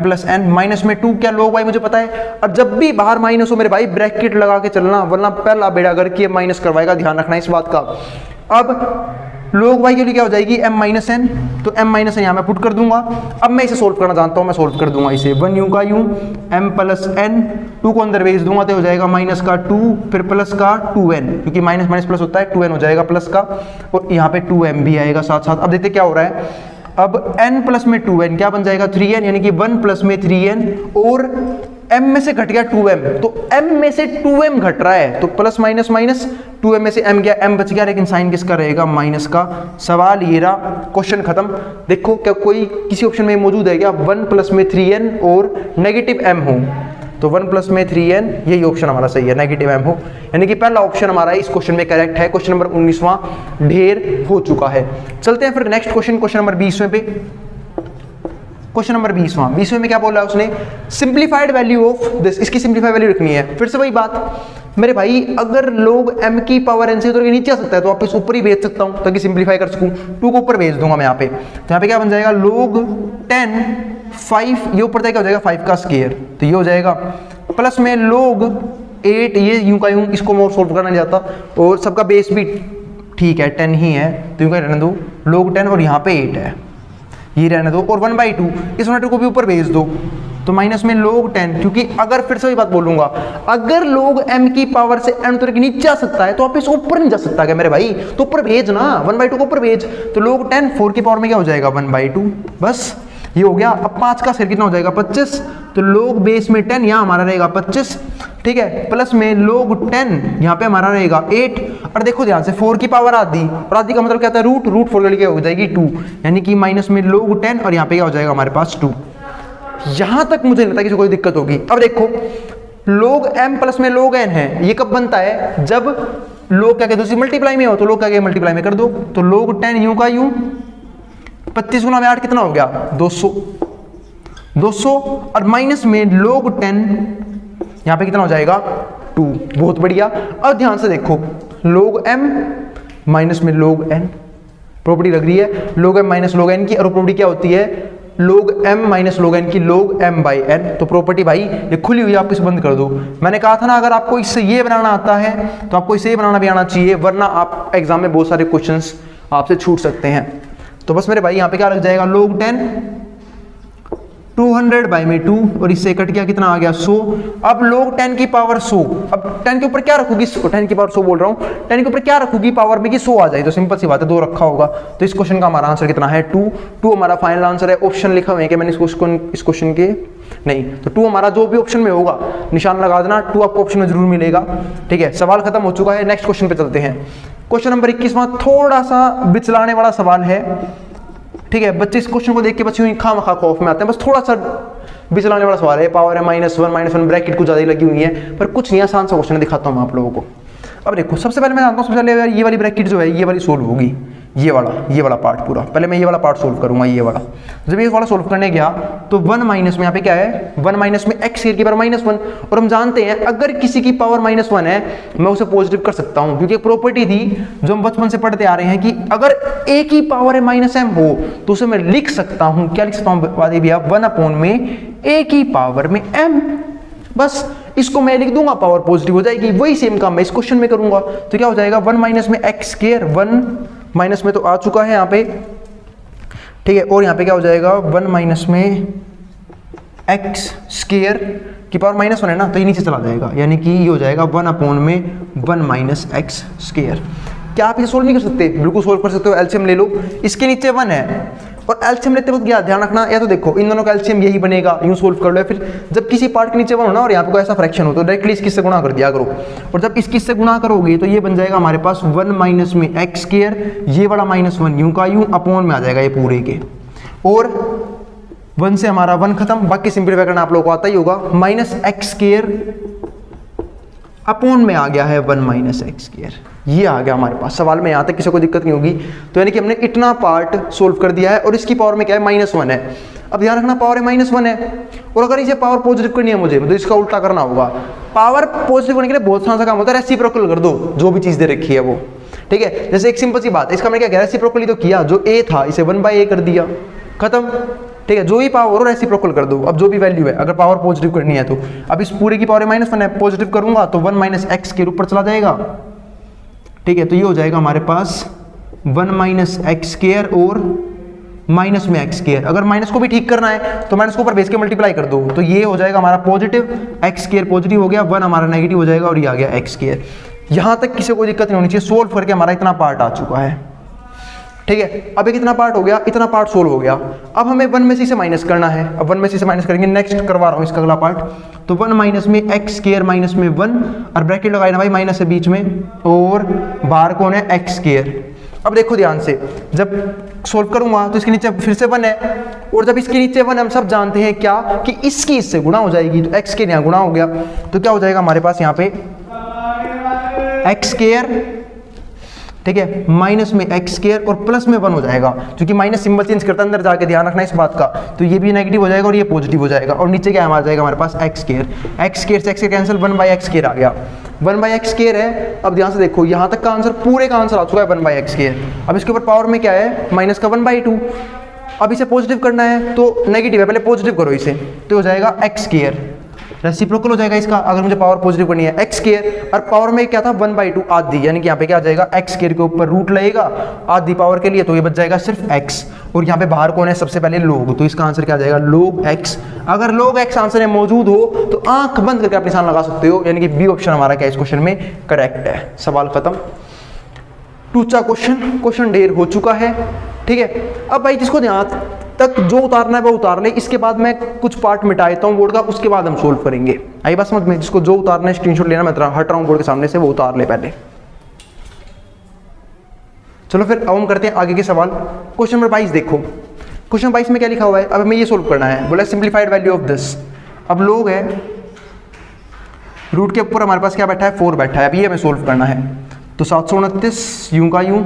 plus n minus में 2, क्या log y मुझे पता है। अब जब भी बाहर माइनस हो मेरे भाई ब्रैकेट लगा के चलना, वरना पहला बेड़ा करके माइनस करवाएगा, ध्यान रखना इस बात का। अब log y के लिए क्या हो जाएगी m माइनस n, तो m माइनस n यहाँ मैं पुट कर दूंगा। अब मैं इसे सोल्व करना जानता हूँ, मैं सोल्व कर दूंगा इसे, 1 यूं का यूं, m प्लस n, 2 को अंदर भेज दूंगा तो हो जाएगा माइनस का 2 फिर प्लस का 2n, क्योंकि माइनस माइनस प्लस होता है, 2n हो जाएगा प्लस का, और यहाँ पे 2m भी आएगा साथ साथ। अब देखते क्या हो रहा है, अब n प्लस में 2n क्या बन जाएगा 3n, यानी कि 1 प्लस में 3n, और m में से घट गया 2m, तो m में से 2m घट रहा है, तो प्लस माइनस माइनस, 2m में से m गया, m बच गया, लेकिन साइन किसका रहेगा, माइनस का। सवाल ये रहा, क्वेश्चन खत्म। देखो क्या कोई किसी ऑप्शन में मौजूद है क्या 1 प्लस में 3n और नेगेटिव m हो, तो 1 प्लस में 3n, यही ऑप्शन हमारा सही है, नेगेटिव m हो, यानी कि पहला ऑप्शन हमारा इस क्वेश्चन में करेक्ट है। क्वेश्चन नंबर 19वां ढेर हो चुका है। चलते हैं फिर नेक्स्ट क्वेश्चन, क्वेश्चन नंबर 20वें पे। क्वेश्चन नंबर 20वां में क्या बोल रहा है उसने, सिंप्लीफाइड वैल्यू ऑफ दिस, इसकी सिंप्लीफाइड वैल्यू रखनी है। फिर से वही बात मेरे भाई, अगर log m की पावर n से तो नीचे आ सकता है, तो वापस ऊपर ही भेज सकता हूं ताकि सिंप्लीफाई कर सकूं, 2 को ऊपर भेज दूंगा मैं यहाँ पे, तो यहाँ पे क्या बन जाएगा log 10 5, ये ऊपर क्या हो जाएगा 5 का स्क्वायर, तो ये हो जाएगा, प्लस में log 8, ये यूं का यूं, इसको मैं सोल्व करना नहीं चाहता, और सबका बेस भी ठीक है 10 ही है, तो यूं का रहने दो log 10, और यहाँ पे 8 है, ये रहने दो, और 1/2 इस 1/2 को भी ऊपर भेज दो, तो माइनस में log 10, क्योंकि अगर फिर से वही बात बोलूंगा, अगर log m की पावर से n उतर के नीचे आ सकता है तो आप इस ऊपर नहीं जा सकता क्या मेरे भाई, तो ऊपर भेज ना, 1/2 को ऊपर भेज, तो log 10 4 की पावर में क्या हो जाएगा 1/2, बस ये हो गया। अब 5 का स्क्वायर कितना हो जाएगा 25, तो log बेस में 10, यहाँ हमारा रहेगा 25, ठीक है, प्लस में log 10 यहाँ पे हमारा रहेगा 8, और देखो ध्यान से 4 की पावर आधी, और आधी का मतलब क्या होता है रूट 4 के लिए हो जाएगी 2, यानी कि माइनस में log 10, और यहाँ पे क्या हो जाएगा हमारे पास 2। यहां तक मुझे नहीं लगता कि कोई दिक्कत होगी। अब देखो log m प्लस में log n है, ये कब बनता है, जब log क्या कहते हैं मल्टीप्लाई में हो, तो log क्या कहते मल्टीप्लाई में कर दो, तो log 10 यूं का यूं, 25 गुना में 8 कितना हो गया 200, और माइनस में log 10 यहां पे कितना हो जाएगा 2, बहुत बढ़िया। अब ध्यान से देखो log m माइनस में log n, प्रॉपर्टी लग रही है log m minus log n की, और प्रॉपर्टी क्या होती है log m minus log n की log m बाई n, तो प्रॉपर्टी भाई ये खुली हुई, आप इसे बंद कर दो। मैंने कहा था ना अगर आपको इससे ये बनाना आता है तो आपको इसे बनाना भी आना चाहिए, वरना आप एग्जाम में बहुत सारे क्वेश्चंस आपसे छूट सकते हैं। तो बस मेरे भाई यहाँ पे क्या लग जाएगा log 10 200 बाई में 2, और इससे कट गया कितना आ गया 100। अब log 10 की पावर 100, अब 10 के ऊपर क्या रखूंगी, 10 की पावर 100 बोल रहा हूँ, 10 के ऊपर क्या रखूंगी पावर में कि 100 आ जाए, तो सिंपल सी बात है 2 रखा होगा, तो इस क्वेश्चन का हमारा आंसर कितना है 2 हमारा फाइनल आंसर है। ऑप्शन लिखा हुआ है कि मैंने इस क्वेश्चन के नहीं, तो 2 हमारा जो भी ऑप्शन में होगा निशान लगा देना, 2 आपको ऑप्शन में जरूर मिलेगा। ठीक है, सवाल खत्म हो चुका है, नेक्स्ट क्वेश्चन पे चलते हैं। क्वेश्चन नंबर 21वां थोड़ा सा बिचलाने वाला सवाल है, ठीक है, बच्चे इस क्वेश्चन को देख के बच्चे खामखा खौफ में आते हैं, बस थोड़ा सा बिचलाने वाला सवाल है, पावर है -1 ब्रैकेट कुछ ज़्यादा ही लगी हुई है, पर कुछ नहीं, आसान सा क्वेश्चन है, दिखाता हूँ मैं आप लोगों को। अब देखो सबसे पहले मैं जानता हूँ, सबसे पहले ये वाली ब्रैकेट जो है ये वाली सोल्व होगी, ये वाला पार्ट पूरा, पहले मैं ये वाला पार्ट सोल्व करूंगा, ये वाला। जब ये वाला सोल्व करने गया तो 1 माइनस में यहाँ पे क्या है 1 माइनस में x की पावर -1, और हम जानते हैं अगर किसी की पावर -1 है मैं उसे पॉजिटिव कर सकता हूँ, क्योंकि एक प्रॉपर्टी थी जो हम बचपन से पढ़ते आ रहे हैं कि अगर a की पावर है -m हो तो उसे मैं लिख सकता हूँ, क्या लिख सकता हूँ भैया 1 में a की पावर में m, बस इसको मैं लिख दूंगा, पावर पॉजिटिव हो जाएगी। वही सेम काम मैं इस क्वेश्चन में करूंगा, तो क्या हो जाएगा 1 माइनस में x स्क्वायर, 1 माइनस में तो आ चुका है यहाँ पे, ठीक है, और यहाँ पे क्या हो जाएगा 1 माइनस में x स्क्वायर की पावर -1 है ना, तो ये नीचे चला जाएगा, यानी कि ये हो जाएगा 1/1 माइनस x स्क्वायर। क्या आप इसे सोल्व नहीं कर सकते? बिल्कुल सोल्व कर सकते हो, एलसीएम ले लो, इसके नीचे 1 है और एलसीएम लेते वक्त क्या ध्यान रखना, या तो देखो इन दोनों का एलसीएम यही बनेगा, यूं सोल्व कर लो, या फिर जब किसी पार्ट के नीचे वन हो ना और यहाँ पे कोई ऐसा फ्रैक्शन हो तो डायरेक्टली इसकी से गुणा कर दिया करो, और जब इसकी से गुणा करोगे तो ये बन जाएगा हमारे पास 1 माइनस में एक्स स्क्वायर, ये वाला -1 यूं का यूं अपॉन में आ जाएगा ये पूरे के, और 1 से हमारा 1 खत्म, बाकी सिंपलीफाई करना आप लोगों को आता ही होगा, -x स्क्वायर अपॉन में आ गया है 1 माइनस एक्स स्क्वायर, ये आ गया हमारे पास। सवाल में यहाँ तक किसी को दिक्कत नहीं होगी, तो यानी कि हमने इतना पार्ट सोल्व कर दिया है, और इसकी पावर में क्या है -1 है। अब ध्यान रखना पावर है -1 है, और अगर इसे पावर पॉजिटिव करनी है मुझे तो इसका उल्टा करना होगा। पावर पॉजिटिव करने के लिए बहुत सा काम होता है, रेसिप्रोकल कर दो जो भी चीज़ दे रखी है वो, ठीक है। जैसे एक सिंपल सी बात है, इसका मैंने क्या किया, रेसिप्रोकली तो किया, जो a था इसे 1/a कर दिया, खत्म, ठीक है। जो भी पावर हो रेसिप्रोकल कर दो, अब जो भी वैल्यू है, अगर पावर पॉजिटिव करनी है तो अब इस पूरे की पावर -1 है, पॉजिटिव करूंगा तो 1 माइनस एक्स के ऊपर चला जाएगा, ठीक है। तो ये हो जाएगा हमारे पास 1 माइनस एक्स स्क्वायर और माइनस में एक्स स्क्वायर। अगर माइनस को भी ठीक करना है तो माइनस को ऊपर बेस के मल्टीप्लाई कर दो, तो ये हो जाएगा हमारा पॉजिटिव, एक्स स्क्वायर पॉजिटिव हो गया, 1 हमारा नेगेटिव हो जाएगा, और ये आ गया एक्स स्क्वायर। यहां तक किसी को दिक्कत नहीं होनी चाहिए, सोल्व करके हमारा इतना पार्ट आ चुका है, ठीक है। अब एक इतना पार्ट हो गया, इतना पार्ट सोल्व हो गया। अब हमें 1 में से माइनस करना है, अब 1 में से माइनस करेंगे, नेक्स्ट करवा रहा हूं इसका अगला पार्ट, तो 1 माइनस में एक्स स्क्वायर माइनस में 1, और ब्रैकेट लगाए ना भाई, माइनस है बीच में, और बाहर कौन है, एक्स स्क्वायर। अब देखो ध्यान से, जब सोल्व करूंगा तो इसके नीचे फिर से 1 है, और जब इसके नीचे 1 हम सब जानते हैं क्या कि इसकी इससे गुणा हो जाएगी, तो एक्स के यहाँ गुणा हो गया, तो क्या हो जाएगा हमारे पास यहाँ पे एक्स स्क्वायर, ठीक है, माइनस में एक्स स्क्वायर और प्लस में 1 हो जाएगा, क्योंकि माइनस सिंबल चेंज करता है अंदर जाके, ध्यान रखना इस बात का। तो ये भी नेगेटिव हो जाएगा और ये पॉजिटिव हो जाएगा, और नीचे क्या आ जाएगा हमारे पास एक्स स्क्वायर, एक्स स्क्वायर से एक्स कैंसिल, 1/x स्क्वायर आ गया, 1/x स्क्वायर है। अब ध्यान से देखो, यहाँ तक का आंसर, पूरे का आंसर आ चुका है 1/x स्क्वायर। अब इसके ऊपर पावर में क्या है, माइनस का 1/2। अब इसे पॉजिटिव करना है तो नेगेटिव है, पहले पॉजिटिव करो इसे, तो हो जाएगा एक्स स्क्वायर, रेसिप्रोकल हो जाएगा इसका, अगर मुझे पावर पॉजिटिव करनी है, एक्स स्क्वायर, और पावर में क्या था 1/2 आधी, यानी कि यहाँ पे क्या आ जाएगा, एक्स स्क्वायर के ऊपर रूट लगेगा आधी पावर के लिए, तो ये बच जाएगा सिर्फ एक्स, और यहाँ पे बाहर कौन है, सबसे पहले लोग, तो इसका आंसर क्या आ जाएगा, लोग एक्स। अगर लोग एक्स आंसर में मौजूद हो तो आंख बंद करके आप निशान लगा सकते हो, यानी कि बी ऑप्शन हमारा क्या इस क्वेश्चन में करेक्ट है। सवाल खत्म, टूचा क्वेश्चन ढेर हो चुका है, ठीक है। अब भाई जिसको ध्यान तक जो उतारना है वो उतार ले, इसके बाद मैं कुछ पार्ट मिटा देता हूँ बोर्ड का, उसके बाद हम सोल्व करेंगे। आई बात समझ में, जिसको जो उतारना है स्क्रीनशॉट लेना, मैं हट रहा हूँ बोर्ड के सामने से, वो उतार ले पहले। चलो फिर अब हम करते हैं आगे के सवाल। क्वेश्चन नंबर 22 देखो, क्वेश्चन 22 में क्या लिखा हुआ है, अब हमें ये सोल्व करना है, बोला सिंप्लीफाइड वैल्यू ऑफ दिस। अब लोग है, रूट के ऊपर हमारे पास क्या बैठा है, 4 बैठा है, अब ये हमें सोल्व करना है, तो 729 यूं का यूं,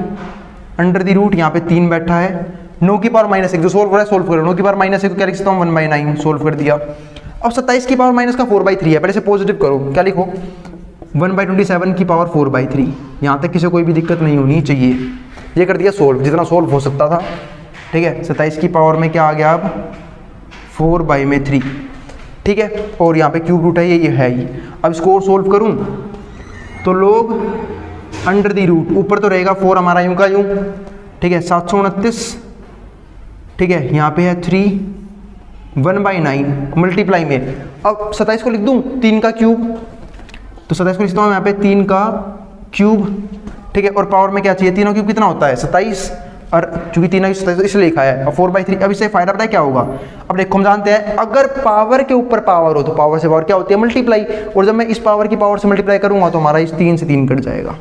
अंडर द रूट यहाँ पे 3 बैठा है, 9 की पावर -1, जो सोल्व हो रहा है सोल्व करो, 9 की पावर -1 तो क्या लिख सकता हूँ 1/9, सोल्व कर दिया। अब 27 की पावर माइनस का 4/3 है, पहले से पॉजिटिव करो, क्या लिखो 1/27 की पावर 4/3, यहाँ तक किसी कोई भी दिक्कत नहीं होनी चाहिए। ये कर दिया सोल्व, जितना सोल्व हो सकता था, ठीक है। 27 की पावर में क्या आ गया, अब 4/3, ठीक है, और यहाँ पे क्यूब रूट है, ये है ही। अब इसको और सोल्व करूँ तो लोग अंडर द रूट, ऊपर तो रहेगा 4 हमारा यूं का यूं, ठीक है, 729, ठीक है, यहाँ पे है 3, 1/9 मल्टीप्लाई में, अब 27 को लिख दूँ 3 का क्यूब, तो 27 को लिखता हूँ यहाँ पे 3 का क्यूब, ठीक है, और पावर में क्या चाहिए, 3 का क्यूब कितना होता है 27, और चूंकि 3 की 27 इसलिए लिखा है, और 4/3। अब इससे फायदा पता है क्या होगा, अब देखो हम जानते हैं अगर पावर के ऊपर पावर हो तो पावर से पावर क्या होती है, मल्टीप्लाई, और जब मैं इस पावर की पावर से मल्टीप्लाई करूंगा तो हमारा इस 3 से 3 कट जाएगा,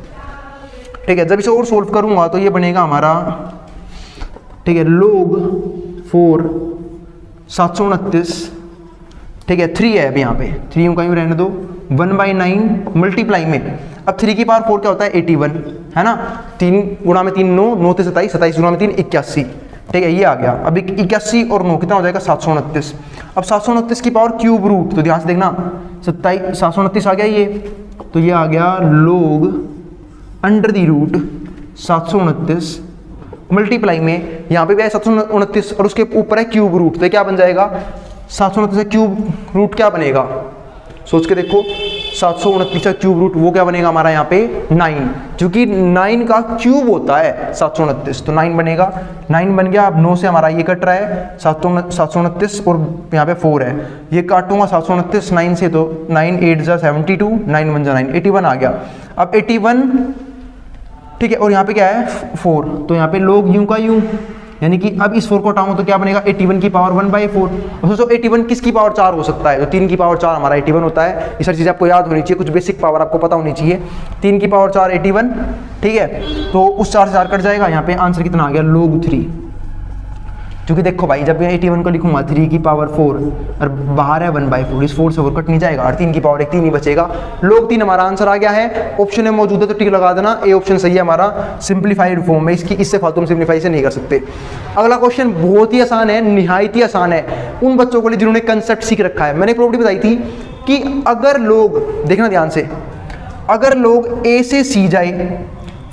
ठीक है। जब इसे और सोल्व करूंगा तो ये बनेगा हमारा, ठीक है, लोग 4 729, ठीक है, 3 है अब यहाँ पे, 3 यूं का यूं रहने दो, 1/9 मल्टीप्लाई में, अब 3 की पावर 4 क्या होता है 81, है ना, 3 गुणा में 3 9, 9 से 27, 27 गुणा में 3 81, ठीक है, ये आ गया। अब 81 और 9 कितना हो जाएगा 729। अब 729 की पावर क्यूब रूट, तो ध्यान से देखना 729 आ गया ये, तो ये आ गया लोग अंडर द रूट 729 मल्टीप्लाई में, यहाँ पे भी है 729 और उसके ऊपर है क्यूब रूट, तो क्या बन जाएगा 729 का क्यूब रूट क्या बनेगा, सोच के देखो, 729 का क्यूब रूट वो क्या बनेगा हमारा यहाँ पे 9, क्योंकि 9 का क्यूब होता है 729, तो 9 बनेगा, 9 बन गया। अब 9 से हमारा ये कट रहा है 729 और यहाँ पे 4 है, ये काटूंगा 729 9 से, तो 9 8 जा 72, 9 1 जा 9, 81 आ गया। अब 81, ठीक है, और यहाँ पे क्या है 4, तो यहाँ पे लोग यूं का यूं, यानी कि अब इस 4 को हटाऊं तो क्या बनेगा 81 की पावर 1/4। और सोचो 81 किसकी पावर 4 हो सकता है, तो 3 की पावर 4 हमारा 81 होता है। ये सारी चीज़ आपको याद होनी चाहिए, कुछ बेसिक पावर आपको पता होनी चाहिए। 3 की पावर 4 81, ठीक है, तो उस 4 से 4 कट जाएगा। यहाँ पे आंसर कितना आ गया log 3। क्योंकि देखो भाई जब मैं 81 को लिखूंगा 3 की पावर 4 और बाहर है 1/4, इस 4 से 4 कट नहीं जाएगा और 3 की पावर 1 3 ही बचेगा। log 3 हमारा आंसर आ गया है। ऑप्शन में मौजूद है तो टिक लगा देना, ए ऑप्शन सही है हमारा सिंप्लीफाइड फॉर्म में। इससे फालतू में सिंप्लीफाई से नहीं कर सकते। अगला क्वेश्चन बहुत ही आसान है, निहायत ही आसान है उन बच्चों के लिए जिन्होंने कंसेप्ट सीख रखा है। मैंने एक प्रॉपर्टी बताई थी कि अगर लोग, देखना ध्यान से, अगर लोग ए से सी जाए,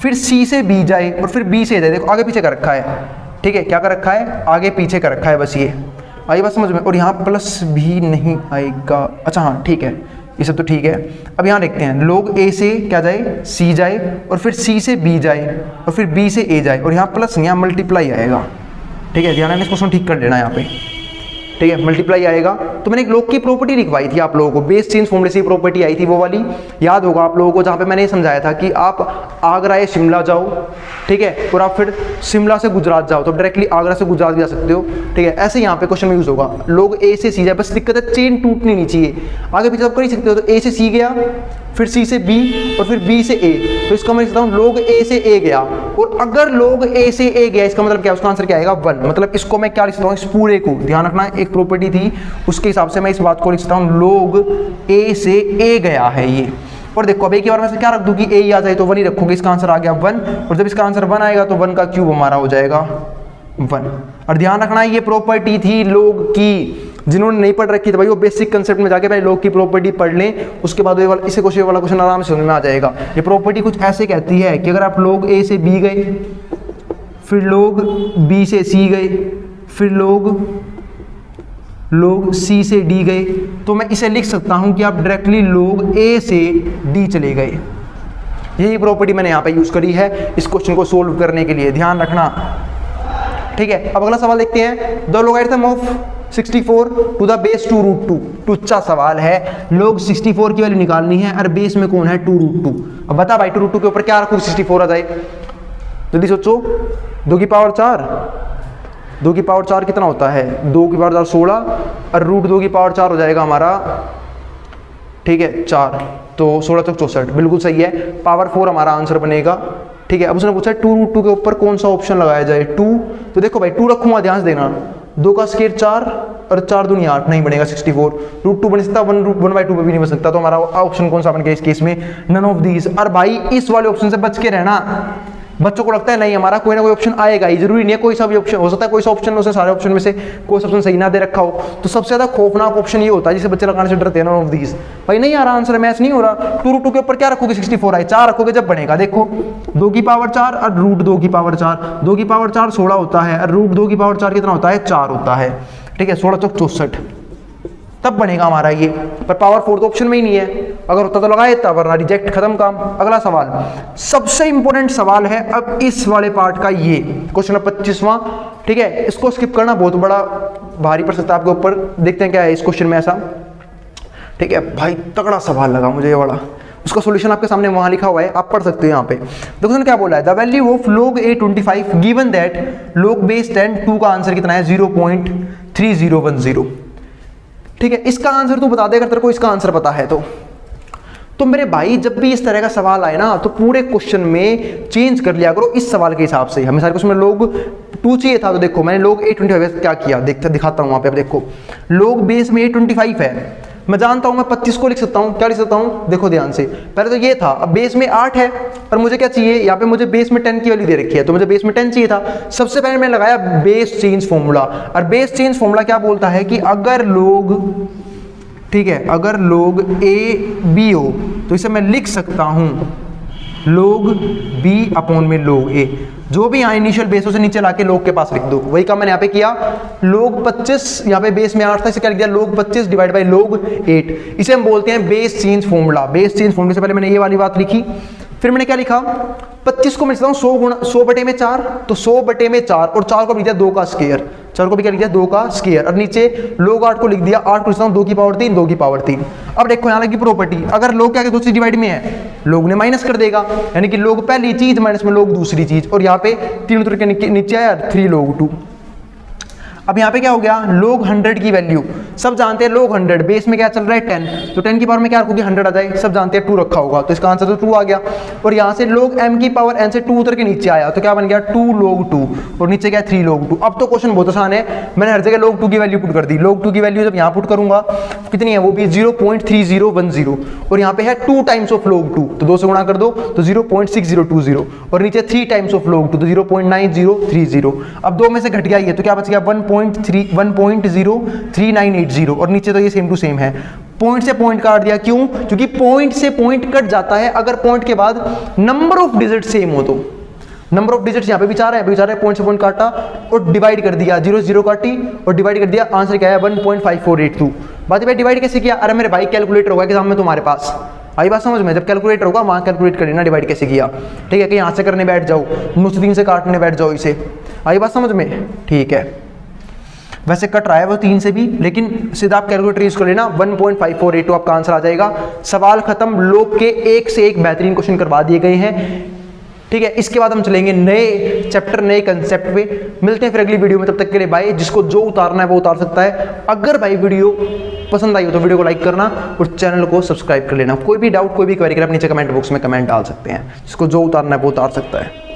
फिर सी से बी जाए और फिर बी से जाए, देखो आगे पीछे कर रखा है, ठीक है, क्या कर रखा है, आगे पीछे कर रखा है, बस ये आई बात समझ में। और यहाँ प्लस भी नहीं आएगा, अच्छा हाँ ठीक है, ये सब तो ठीक है। अब यहाँ देखते हैं, लोग ए से क्या जाए, सी जाए और फिर सी से बी जाए और फिर बी से ए जाए और यहाँ प्लस नहीं, यहाँ मल्टीप्लाई आएगा, ठीक है, ध्यान है, इसको ठीक कर लेना यहाँ पे, ठीक है, मल्टीप्लाई आएगा। तो मैंने एक लोग की प्रॉपर्टी लिखवाई थी आप लोगों को, बेस चेंज फॉर्मूले से प्रॉपर्टी आई थी वो वाली, याद होगा आप लोगों को, जहाँ पे मैंने ये समझाया था कि आप आगरा या शिमला जाओ, ठीक है, और आप फिर शिमला से गुजरात जाओ तो डायरेक्टली आगरा से गुजरात भी जा सकते हो, ठीक है। ऐसे यहाँ पे क्वेश्चन में यूज होगा, लोग ए से सी जाए, बस दिक्कत है चेन टूटनी नहीं चाहिए, आगे पीछे आप कर ही सकते हो। तो ए से सी गया, फिर सी से बी और फिर बी से ए, तो इसका मैं लिखता हूँ लोग ए से ए गया। और अगर लोग ए से ए गया इसका मतलब क्या, उसका आंसर क्या आएगा 1। मतलब इसको मैं क्या लिख सकता हूँ, इस पूरे को ध्यान रखना, एक प्रॉपर्टी थी उसके हिसाब से मैं इस बात को लिख सकता हूँ, लोग ए से ए गया है ये। और देखो अब एक बार में से क्या रख दूं कि ए ही आ जाए तो 1 ही रखोगे, इसका आंसर आ गया 1। और जब इसका आंसर 1 आएगा तो 1 का क्यूब हमारा हो जाएगा 1। और ध्यान रखना ये प्रॉपर्टी थी लोग की, जिन्होंने नहीं पढ़ रखी तो भाई वो बेसिक कंसेप्ट में जाके पहले लोग की प्रॉपर्टी पढ़ लें, उसके बाद इसे क्वेश्चन वाला क्वेश्चन आराम से समझ में आ जाएगा। ये प्रॉपर्टी कुछ ऐसे कहती है कि अगर आप लोग ए से बी गए, फिर लोग बी से सी गए, फिर लोग सी से डी गए, तो मैं इसे लिख सकता हूं कि आप डायरेक्टली लोग ए से डी चले गए। यही प्रॉपर्टी मैंने यहाँ पे यूज करी है इस क्वेश्चन को सोल्व करने के लिए, ध्यान रखना, ठीक है। अब अगला सवाल देखते हैं, the logarithm of 64 to the base 2√2। टुच्चा सवाल है, लोग 64 की वैल्यू निकालनी है और बेस में कौन है 2√2। अब बता भाई 2√2 के ऊपर क्या रखूं 64 आ जाए, जल्दी सोचो। 2 की पावर 4, 2 की पावर 4 कितना होता है, 2 की पावर 4 16 और √2 की पावर 4 हो जाएगा हमारा, ठीक है 4, तो 16 तक 64, बिल्कुल सही है, पावर 4 हमारा आंसर बनेगा, ठीक है। अब उसने पूछा 2√2 के ऊपर कौन सा ऑप्शन लगाया जाए, 2, तो देखो भाई 2 रखूंगा, ध्यान से देना, 2 का स्क्वायर 4 और 4 दूनी 8, नहीं बनेगा 64, √2 बन सकता, 1/2 पे भी नहीं बन सकता, तो हमारा ऑप्शन कौन सा बन गया इस केस में, नन ऑफ दीज। और भाई इस वाले ऑप्शन से बच के रहना, बच्चों को लगता है नहीं हमारा कोई ना कोई ऑप्शन आएगा ही, जरूरी नहीं है कोई सा भी ऑप्शन हो सकता है, कोई सा ऑप्शन उसे सारे ऑप्शन में से कोई सा ऑप्शन सही ना दे रखा हो, तो सबसे ज्यादा खौफनाक ऑप्शन ये होता है जिसे बच्चे लगाने से डरते हैं, नन ऑफ दीज। भाई नहीं आ रहा आंसर, मैच नहीं हो रहा, 2√2 के ऊपर क्या रखोगे 64 आए, 4 रखोगे जब बनेगा, देखो 2 की पावर 4 और √2 की पावर 4, 2 की पावर 4 16 होता है और √2 की पावर 4 कितना होता है 4 होता है, ठीक है, 16 चौक 64, तब बनेगा हमारा ये, पर पावर 4 तो ऑप्शन में ही नहीं है, अगर होता तो लगा देता, वरना रिजेक्ट, खत्म काम। अगला सवाल सबसे इंपॉर्टेंट सवाल है अब इस वाले पार्ट का, ये क्वेश्चन 25वां, ठीक है, इसको स्किप करना बहुत बड़ा भारी पड़ सकता है आपके ऊपर, देखते हैं क्या है इस क्वेश्चन में ऐसा, ठीक है भाई तगड़ा सवाल लगा मुझे ये वाला, उसका सॉल्यूशन आपके सामने वहां लिखा हुआ है, आप पढ़ सकते हो यहाँ पे। देखो उसने क्या बोला है, the value of log A25 given that log base 10 2 का आंसर कितना है 0.3010, ठीक है, इसका आंसर तू बता दे अगर तेरे को इसका आंसर पता है तो मेरे भाई जब भी इस तरह का सवाल आए ना तो पूरे क्वेश्चन में चेंज कर लिया करो इस सवाल के हिसाब से। हमें सारे क्वेश्चन में लोग 2 चाहिए था, तो देखो मैंने लोग A25 क्या किया, दिखाता हूं वहां पे। अब देखो लोग बेस में A25 है, मैं जानता हूं मैं 25 को लिख सकता हूं, क्या लिख सकता हूं, देखो ध्यान से, पहले तो ये था, अब बेस में 8 है और मुझे क्या चाहिए, यहाँ पे मुझे बेस में 10 की वैल्यू दे रखी है, तो मुझे बेस में 10 चाहिए था। सबसे पहले मैंने लगाया बेस चेंज फॉर्मूला, और बेस चेंज फॉर्मूला क्या बोलता है कि अगर लोग, ठीक है, अगर लोग ए बी हो तो इसे मैं लिख सकता हूं लोग बी अपॉन में लोग ए, जो भी यहाँ इनिशियल बेस से नीचे लाके लोग के पास लिख दो, वही काम मैंने यहाँ पे किया। लोग 25, यहाँ पे बेस में 8 था, इसे क्या लिख दिया लोग 25 डिवाइड बाई लोग 8, इसे हम बोलते हैं base change formula. Base change फॉर्मूले से पहले मैंने ये वाली बात लिखी, फिर मैंने क्या लिखा, 25 को मैं लिखता हूँ 100 बटे में 4, तो 100 बटे में 4 और 4 को लिख दिया 2 का स्क्वायर, 4 को भी क्या लिख दिया 2 का स्क्वायर, और नीचे लोग 8 को लिख दिया, 8 को लिखता हूँ 2 की पावर 3, 2 की पावर 3। अब देखो यहाँ लगी प्रॉपर्टी, अगर लोग क्या 2 से डिवाइड में है लोग ने माइनस कर देगा, यानी कि लोग पहली चीज माइनस में लोग दूसरी चीज, और यहाँ पे 3 उत्तर के नीचे आया 3 log 2। अब यहाँ पे क्या हो गया, log 100 की वैल्यू सब जानते हैं, log 100 बेस में क्या चल रहा है 10, तो 10 की पावर में क्या रखोगे 100 आ जाए, सब जानते हैं 2 रखा होगा, तो इसका आंसर तो 2 आ गया। और यहाँ से log m की पावर n से 2 उतर के नीचे आया, तो क्या बन गया 2 log 2, और नीचे क्या 3 log 2। अब तो क्वेश्चन बहुत आसान है, मैंने हर जगह log 2 की वैल्यू पुट कर दी। log 2 की वैल्यू जब यहाँ पुट करूंगा कितनी है, वो भी 0.3010, और यहाँ पे है 2 टाइम्स ऑफ log 2, तो 2 से गुणा कर दो तो 0.6020, और नीचे 3 टाइम्स ऑफ log 2 तो 0.9030। अब 2 में से घट गया ये, तो क्या बच गया 1.0398, और नीचे तो ये सेम टू सेम है। पॉइंट से पॉइंट काट दिया, क्यों, क्योंकि पॉइंट से पॉइंट कट जाता है अगर पॉइंट के बाद नंबर ऑफ डिजिट सेम हो तो। नंबर ऑफ डिजिट्स यहाँ पे भी 4 है, पॉइंट से पॉइंट काटा और डिवाइड कर दिया, 0 0 काटी और डिवाइड कर दिया, आंसर क्या है 1.5482। बात भाई डिवाइड कैसे किया, अरे मेरे भाई कैलकुलेटर होगा एग्जाम में तुम्हारे पास, आई बात समझ में, जब कैलकुलेटर होगा वहाँ कैलकुलेट कर लेना डिवाइड कैसे किया, ठीक है, कि यहाँ से करने बैठ जाओ, 9 से काटने बैठ जाओ इसे, आई बात समझ में, ठीक है। वैसे कट रहा है वो 3 से भी, लेकिन सीधा आप कैलकुलेटर यूज कर लेना, 1.5482 आपका आंसर आ जाएगा। सवाल खत्म, लोग के एक से एक बेहतरीन क्वेश्चन करवा दिए गए हैं, ठीक है। इसके बाद हम चलेंगे नए चैप्टर, नए कंसेप्ट पे। मिलते हैं फिर अगली वीडियो में, तब तक के लिए बाय। जिसको जो उतारना है वो उतार सकता है। अगर भाई वीडियो पसंद आई हो तो वीडियो को लाइक करना और चैनल को सब्सक्राइब कर लेना। कोई भी डाउट, कोई भी क्वेरी कर आप नीचे कमेंट बॉक्स में कमेंट डाल सकते हैं। जिसको जो उतारना है वो उतार सकता है।